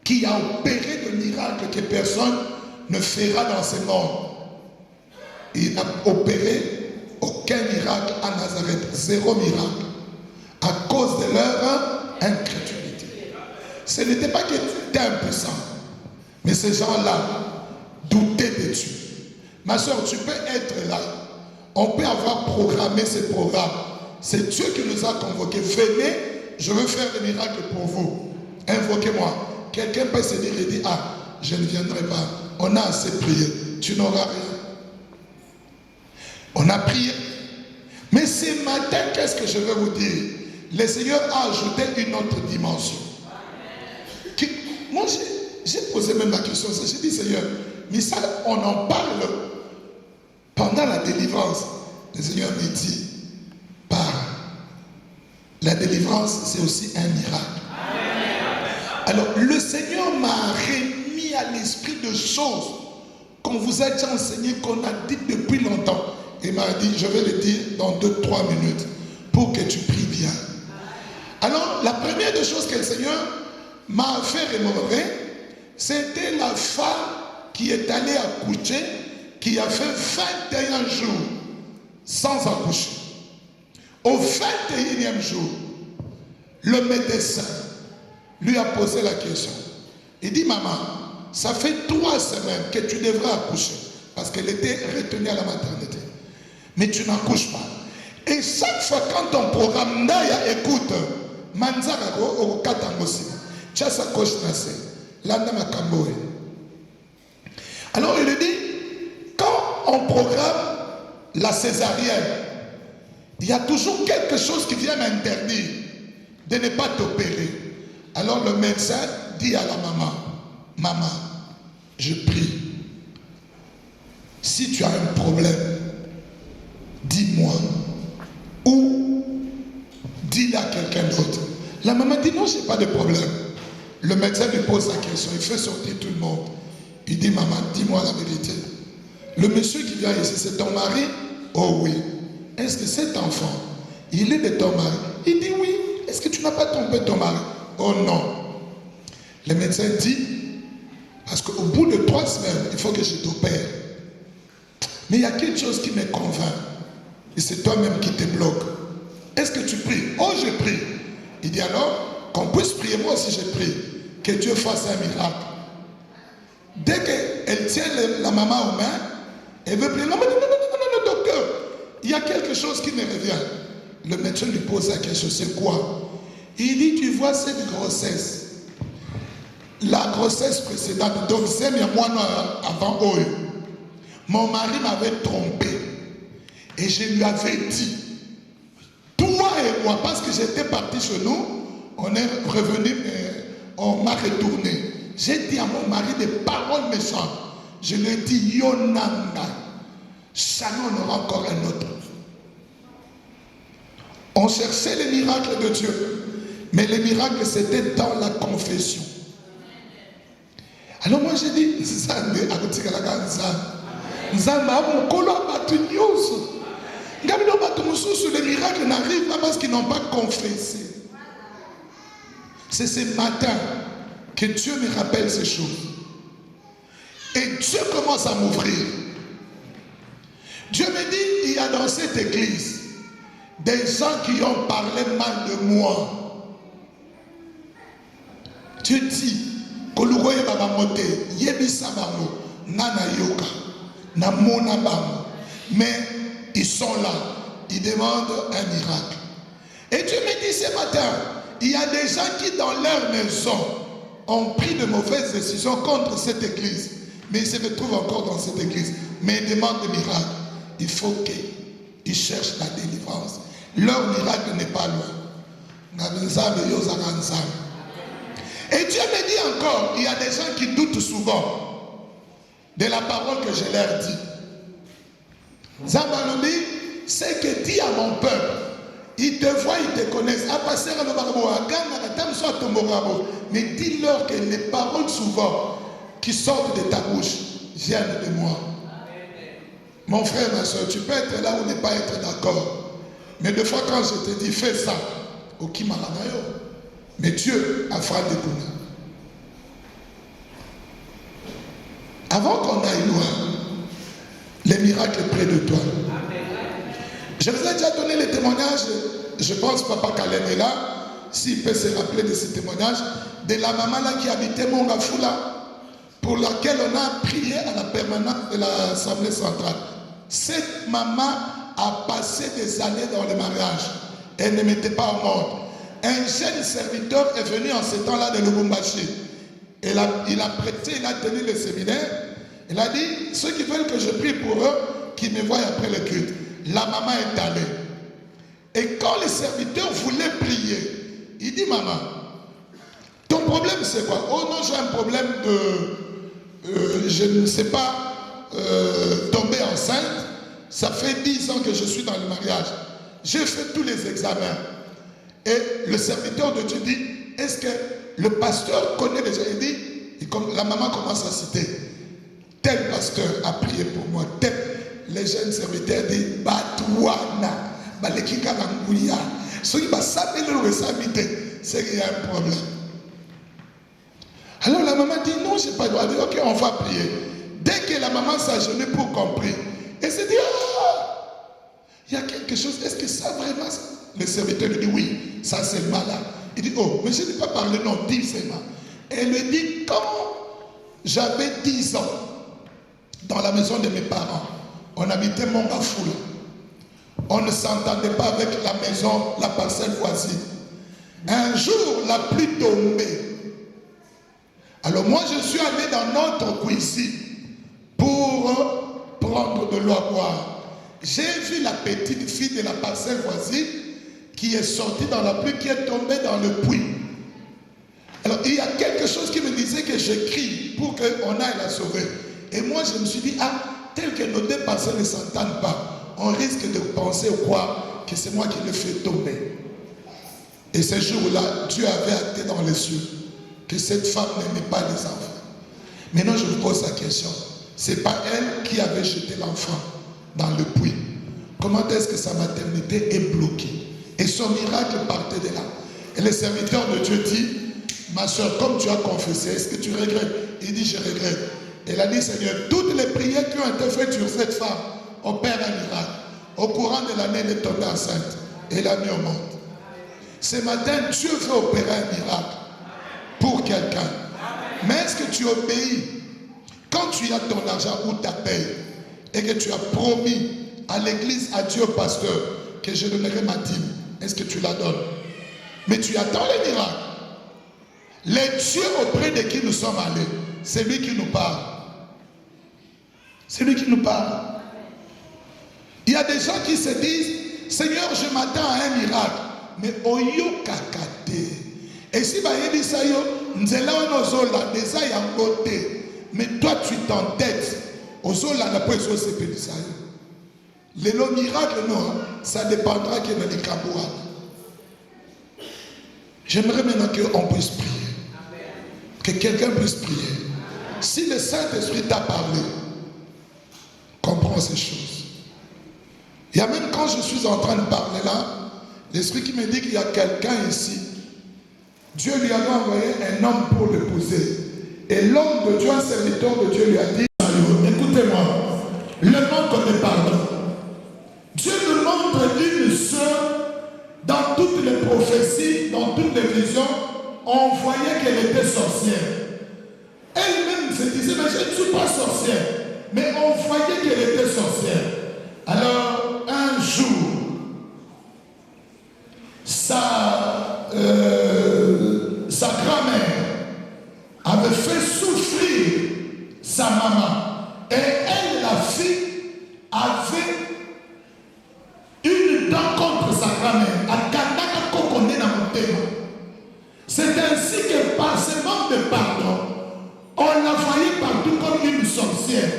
qui a opéré de miracles que personne ne fera dans ce monde. Il n'a opéré aucun miracle à Nazareth, zéro miracle, à cause de leur incrédulité. Ce n'était pas qu'il était impuissant, mais ces gens-là doutaient de Dieu. Ma soeur, tu peux être là, on peut avoir programmé ce programme. C'est Dieu qui nous a convoqués. Venez, je veux faire des miracles pour vous. Invoquez-moi. Quelqu'un peut se dire et dire, ah, je ne viendrai pas. On a assez prié. Tu n'auras rien. On a prié. Mais ce matin, qu'est-ce que je veux vous dire? Le Seigneur a ajouté une autre dimension. Moi, j'ai posé même la question. J'ai dit, Seigneur, mais ça, on en parle pendant la délivrance. Le Seigneur me dit, parle. La délivrance, c'est aussi un miracle. Alors, le Seigneur m'a remis à l'esprit de choses qu'on vous a déjà enseignées, qu'on a dites depuis longtemps. Il m'a dit, je vais le dire dans 2-3 minutes pour que tu pries bien. Alors, la première des choses que le Seigneur m'a fait remémorer, C'était la femme qui est allée accoucher, qui a fait 21 jours sans accoucher. Au 21e jour, le médecin lui a posé la question. Il dit, maman, ça fait 3 semaines que tu devrais accoucher, parce qu'elle était retenue à la maternité. Mais tu n'accouches pas. Et chaque fois quand ton programme Ndaya écoute, Manzara au Katangosi, tu as sa coche nassée, l'Anda Makamboé. Alors il dit, quand on programme la césarienne, il y a toujours quelque chose qui vient m'interdire de ne pas t'opérer. Alors le médecin dit à la maman, maman, je prie, si tu as un problème, dis-moi, ou dis-le à quelqu'un d'autre. La maman dit non, je n'ai pas de problème. Le médecin lui pose la question, il fait sortir tout le monde. Il dit, maman, dis-moi la vérité. Le monsieur qui vient ici, c'est ton mari? Oh oui. Est-ce que cet enfant, il est de ton mari? Il dit oui. Est-ce que tu n'as pas trompé ton mari? Oh non. Le médecin dit, parce qu'au bout de 3 semaines, il faut que je t'opère. Mais il y a quelque chose qui me convainc. Et c'est toi-même qui te bloque. Est-ce que tu pries? Oh, je prie. Il dit alors, qu'on puisse prier, moi aussi je prie. Que Dieu fasse un miracle. Dès qu'elle tient la maman aux mains, elle veut prier. Non, non, docteur. Il y a quelque chose qui me revient. Le médecin lui pose la question, c'est quoi? Il dit, tu vois cette grossesse. La grossesse précédente, donc c'est moi avant eux. Mon mari m'avait trompé. Et je lui avais dit, toi et moi, parce que j'étais parti chez nous, on est revenu, on m'a retourné. J'ai dit à mon mari des paroles méchantes. Je lui ai dit, Yonanga, jamais on aura encore un autre. On cherchait les miracles de Dieu. Mais les miracles, c'était dans la confession. Alors moi j'ai dit, les miracles n'arrivent pas parce qu'ils n'ont pas confessé. C'est ce matin que Dieu me rappelle ces choses. Et Dieu commence à m'ouvrir. Dieu me dit, il y a dans cette église des gens qui ont parlé mal de moi. Dieu dit, mais ils sont là, ils demandent un miracle. Et Dieu me dit ce matin, il y a des gens qui dans leur maison ont pris de mauvaises décisions contre cette église, mais ils se retrouvent encore dans cette église, mais ils demandent des miracles. Il faut qu'ils cherchent la délivrance. Leur miracle n'est pas loin. Et Dieu me dit encore, il y a des gens qui doutent souvent de la parole que je leur dis. Zambalobi, c'est que dis à mon peuple, ils te voient, ils te connaissent. Mais dis-leur que les paroles souvent qui sortent de ta bouche viennent de moi. Mon frère, ma soeur, tu peux être là ou ne pas être d'accord. Mais des fois quand je te dis fais ça, mais Dieu a frappé pour nous. Avant qu'on aille loin, les miracles près de toi. Je vous ai déjà donné les témoignages, je pense Papa Kalem est là, s'il peut se rappeler de ces témoignages, de la maman là qui habitait Mongafula, pour laquelle on a prié à la permanence de l'Assemblée centrale. Cette maman a passé des années dans le mariage. Elle ne mettait pas au monde. Un jeune serviteur est venu en ce temps-là de Lubumbashi. Il a prêté, il a tenu le séminaire. Il a dit, ceux qui veulent que je prie pour eux, qu'ils me voient après le culte. La maman est allée. Et quand le serviteur voulait prier, il dit, maman, ton problème c'est quoi? Oh non, j'ai un problème de, je ne sais pas, tomber enceinte. Ça fait 10 ans que je suis dans le mariage. J'ai fait tous les examens. Et le serviteur de Dieu dit, est-ce que le pasteur connaît déjà? Il dit, la maman commence à citer, tel pasteur a prié pour moi, tel. Les jeunes serviteurs disent, Batouana, Balekika Langouya. Ceux qui savent le c'est qu'il y a un problème. Alors la maman dit non, je n'ai pas le droit. Elle dit ok, on va prier. Dès que la maman s'agenouille pour qu'on prie, elle se dit ah, il y a quelque chose. Est-ce que ça vraiment? Le serviteur lui dit oui, ça c'est malade. Il dit oh, mais je n'ai pas parlé, non, dis seulement. Elle lui dit quand j'avais 10 ans, dans la maison de mes parents, on habitait Mongafoula. On ne s'entendait pas avec la maison, la parcelle voisine. Un jour, la pluie tombait. Alors moi, je suis allé dans notre cuisine pour prendre de l'eau à boire. J'ai vu la petite fille de la parcelle voisine qui est sortie dans la pluie, qui est tombée dans le puits. Alors, il y a quelque chose qui me disait que je crie pour qu'on aille la sauver. Et moi, je me suis dit, ah, tel que nos deux parcelles ne s'entendent pas, on risque de penser quoi? Que c'est moi qui le fais tomber. Et ce jour-là, Dieu avait acté dans les cieux que cette femme n'aimait pas les enfants. Maintenant, je vous pose la question. Ce n'est pas elle qui avait jeté l'enfant dans le puits. Comment est-ce que sa maternité est bloquée? Et son miracle partait de là. Et le serviteur de Dieu dit, ma soeur, comme tu as confessé, est-ce que tu regrettes? Il dit, je regrette. Elle a dit, Seigneur, toutes les prières qui ont été faites sur cette femme opèrent un miracle. Au courant de l'année, elle est tombée enceinte. Et elle a mis au monde. Ce matin, Dieu veut opérer un miracle pour quelqu'un. Mais est-ce que tu obéis? Quand tu as ton argent ou ta paye et que tu as promis à l'église, à Dieu, au pasteur, que je donnerai ma dîme, est-ce que tu la donnes? Mais tu attends le miracle. Les dieux auprès de qui nous sommes allés, c'est lui qui nous parle. C'est lui qui nous parle. Il y a des gens qui se disent, Seigneur, je m'attends à un miracle. Mais oyo kakate. Et si bayebi sayo, nzela wana ozola, desa yango te. Mais toi tu t'entêtes. Ozola na po eso sepeli sayo. Le miracle non, ça dépendra que dans les kabouas. J'aimerais maintenant qu'on puisse prier. Que quelqu'un puisse prier. Si le Saint-Esprit t'a parlé, comprends ces choses. Il y a même quand je suis en train de parler là, l'Esprit qui me dit qu'il y a quelqu'un ici. Dieu lui avait envoyé un homme pour l'épouser. Et l'homme de Dieu, un serviteur de Dieu lui a dit, écoutez-moi, le manque de pardon. Dieu nous montre une sœur dans toutes les prophéties, dans toutes les visions, on voyait qu'elle était sorcière. Elle-même se disait, mais je ne suis pas sorcière. Mais on voyait qu'elle était sorcière. Alors, un jour, sa grand-mère avait fait souffrir sa maman. Et elle, la fille, avait une dent contre sa grand-mère. C'est ainsi que par ce manque de pardon, on la voyait partout comme une sorcière.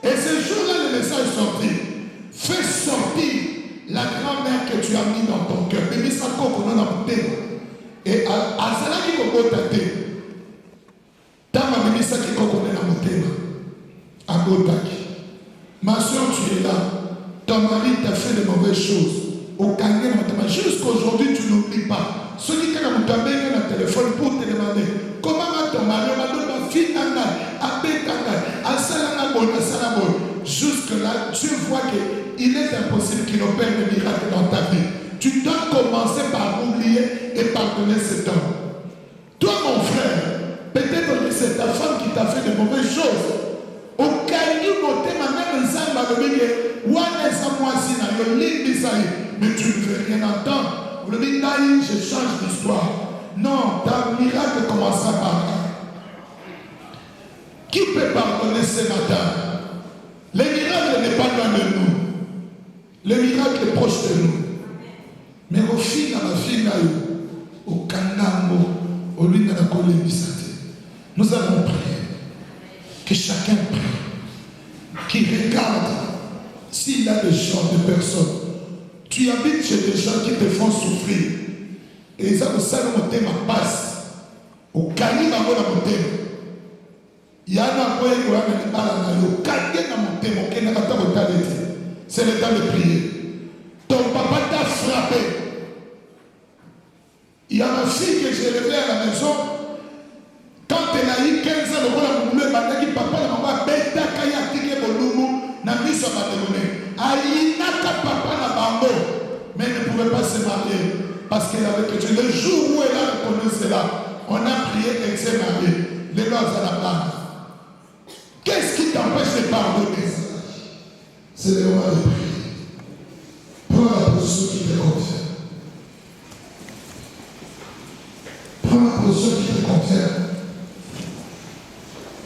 Et ce jour-là, le message est sorti. Fais sortir la grand-mère que tu as mis dans ton cœur. Et à cela qui est tate, dans ma ça qui connaît la motema, à Botaki. Ma soeur, tu es là. Ton mari t'a fait de mauvaises choses. Au Kangé, jusqu'aujourd'hui, tu n'oublies pas. Ceux qui ont un téléphone pour te demander comment ton mari, ma fille, jusque-là, Dieu voit qu'il est impossible qu'il opère des miracles dans ta vie. Tu dois commencer par oublier et pardonner cet homme. Toi, mon frère, peut-être que c'est ta femme qui t'a fait de mauvaises choses. Au cas où tu mais tu ne veux rien entendre. Vous le dites, je change d'histoire. Non, ta miracle commencera par là. Qui peut pardonner ce matin? Le miracle n'est pas loin de nous. Le miracle est proche de nous. Mais au final, au Kanambo, au lieu de la nous allons prier. Que chacun prie. Qui regarde s'il y a des gens, des personnes. Tu habites chez des gens qui te font souffrir. Et ça, ça le thème passe. Au Kani na mon thème. Il y a un point qui va me parler. Au Kani na mon thème. Au Kani na mon thème. C'est le temps de prier. Ton papa t'a frappé. Il y a ma fille que j'ai élevée à la maison. Quand elle flambeau, mais elle ne pouvait pas se marier parce qu'elle avait que Dieu. Le jour où elle a reconnu cela, on a prié qu'elle s'est mariée. Les lois à la place. Qu'est-ce qui t'empêche de pardonner? C'est le moment de prier. Prends la position qui te convient. Prends la position qui te convient.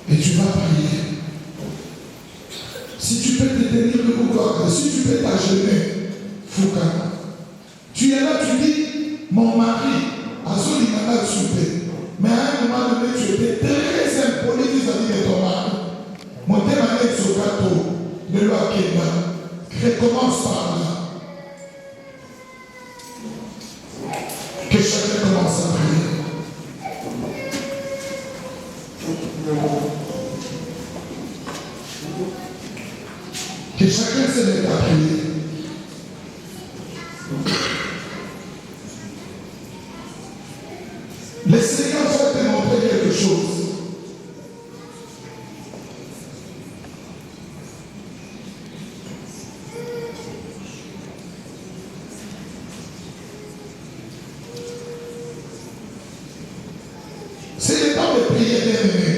Et tu vas prier. Si tu peux te tenir debout, si tu peux t'agenouiller, Fouka. Tu es là, tu dis, mon mari a son imana souper. Mais à un moment donné, tu étais très impoli vis-à-vis de ton mari. Mon témoignage est sur le gâteau de loi Kenya. Recommence par là. Que chacun commence à prier. Que chacun se mette à prier. Le Seigneur va te montrer quelque chose. C'est le temps de prier, bien-aimé.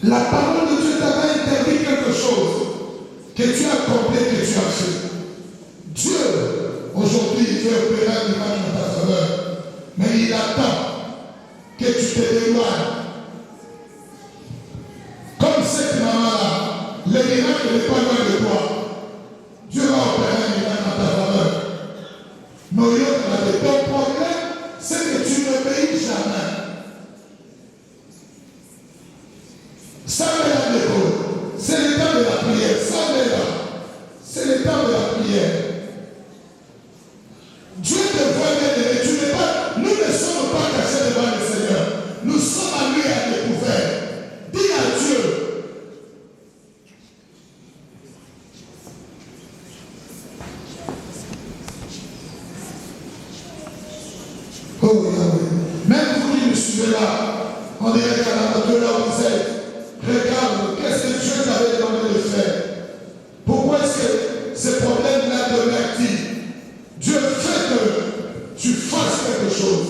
La parole de Dieu t'avait interdit quelque chose que tu as accompli, que tu as fait. Dieu, aujourd'hui, il veut opérer un miracle en ta faveur, mais il attend que tu te déloignes. Comme cette maman-là, le miracle n'est pas loin de toi. Dieu va opérer un miracle en ta faveur. Mais au lieu de ton problème, c'est que tu n'obéis jamais. C'est le temps de la prière. C'est le temps de la prière. Dieu te voit bien, tu n'es pas. Nous ne sommes pas cachés devant le Seigneur. Nous sommes à lui à découvert. Dis à Dieu. Oh Yahweh. Même vous qui me suivez là, on dirait qu'à la Dieu là où vous êtes. Regarde, qu'est-ce que Dieu t'avait demandé de faire? Pourquoi est-ce que ce problème-là demeure actif? Dieu fait que tu fasses quelque chose.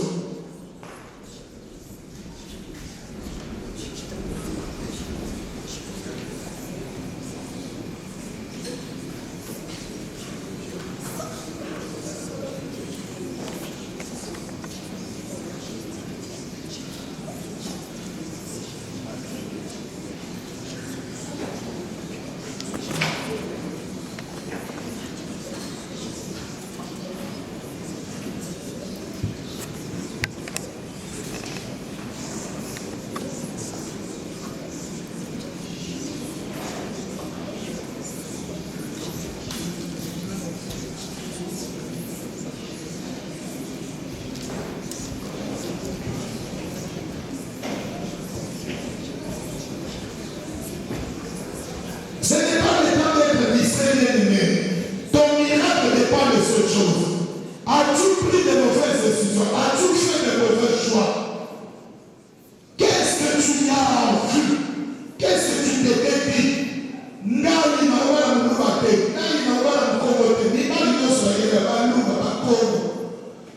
Ce n'est pas le temps d'être distrait, bien-aimé. Ton miracle dépend de cette chose. As-tu pris de mauvaises décisions? As-tu fait de mauvais choix? Qu'est-ce que tu as vu? Qu'est-ce que tu t'étais dit? Nani mawala mubate, nani mawala mkobote, ni mali yoso yele balu bakobo.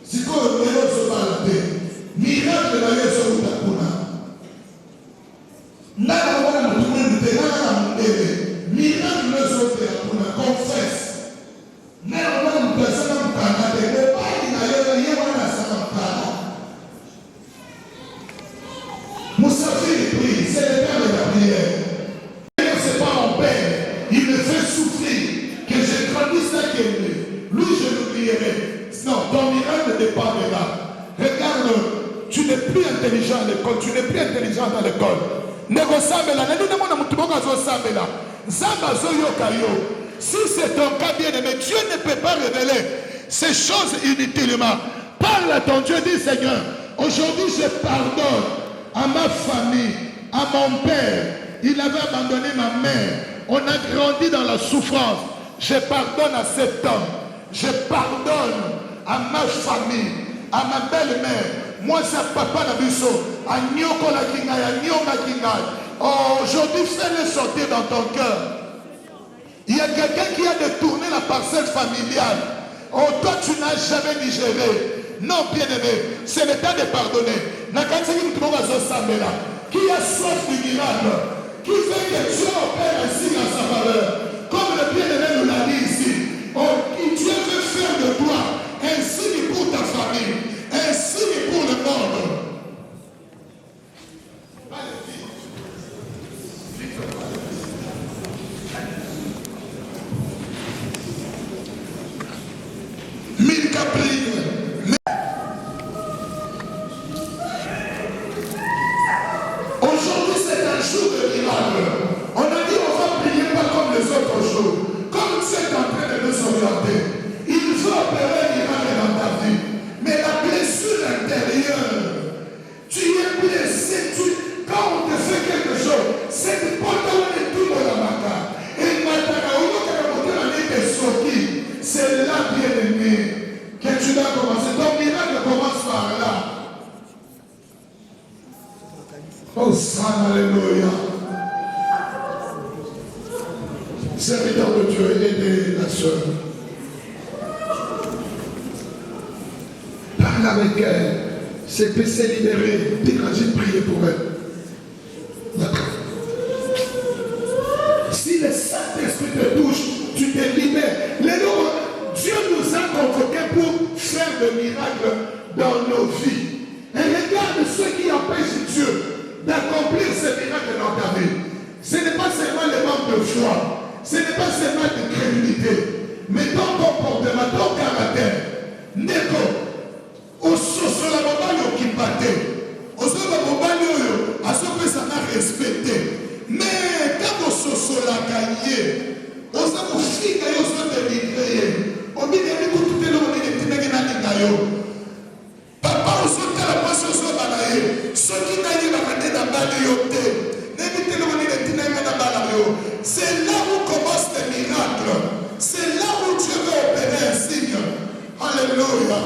Siko lelo so balate. Miracle na yeso utakuna. Nana mawala mtumeni tena mundele. Miracle ne sont pas pour la confesse. Mais on va nous placer dans le Canada. Le pas il a eu un Canada. Moussafir prie, c'est le temps de la prière. Ce n'est pas mon père. Il me fait souffrir. Que je grandisse là qu'il est. Lui, je l'oublierai. Non, ton miracle ne dépend de là. Regarde, tu n'es plus intelligent à l'école. Tu n'es plus intelligent dans l'école. Négociable là. Si c'est ton cas bien-aimé, Dieu ne peut pas révéler ces choses inutilement. Parle à ton Dieu, dis Seigneur, aujourd'hui je pardonne à ma famille, à mon père. Il avait abandonné ma mère. On a grandi dans la souffrance. Je pardonne à cet homme. Je pardonne à ma famille, à ma belle-mère. Moi, c'est papa Nabiso. À Nyoko la Kinga, à Nyoma Kinga. Aujourd'hui, fais-le sortir dans ton cœur. Il y a quelqu'un qui a détourné la parcelle familiale. Oh, toi, tu n'as jamais digéré. Non, bien-aimé, c'est le temps de pardonner. Qui a soif du miracle, qui fait que Dieu opère ainsi dans sa valeur. Comme le bien-aimé nous l'a dit ici. Oh, Dieu veut faire de toi un signe pour ta famille, un signe pour le monde. Mille caprines. Aujourd'hui, c'est un jour de miracle. On a dit on va prier pas comme les autres jours. Comme tu es en train de nous orienter, il faut opérer un miracle dans ta vie. Mais la blessure intérieure, tu es blessé, quand on te fait quelque chose, c'est de porter tout dans la maca. Et c'est là, bien-aimé, que tu dois commencer. Ton miracle commence par là. Oh, Saint, alléluia. Serviteur de Dieu, aidez la soeur. Parle avec elle. C'est peut se libérer. Dès que j'ai prié pour elle. D'accord. Si le Saint-Esprit te touche, tu te libères. Dieu nous a convoqués pour faire des miracles dans nos vies. Et regarde ceux qui empêchent Dieu d'accomplir ces miracles dans ta vie. Ce n'est pas seulement le manque de foi, ce n'est pas seulement de crédulité, mais ton comportement, ton caractère. Neko, au sosola mobali okipate, au sosola mobali oyo, à ce que ça n'a respecté. Mais quand au sosola kaye, au sosola fika yo sosola délivré, au milieu de tout le monde est ténégayo. Papa, au sosola la poisse au sosola balaye, ce qui n'a eu la matin dans balayote. C'est là où commence le miracle. C'est là où Dieu veut opérer un signe. Alléluia.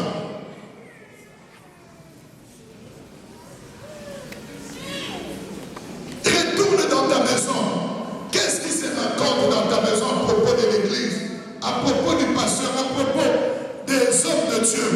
Retourne dans ta maison. Qu'est-ce qui se raconte dans ta maison à propos de l'église, à propos du pasteur, à propos des hommes de Dieu?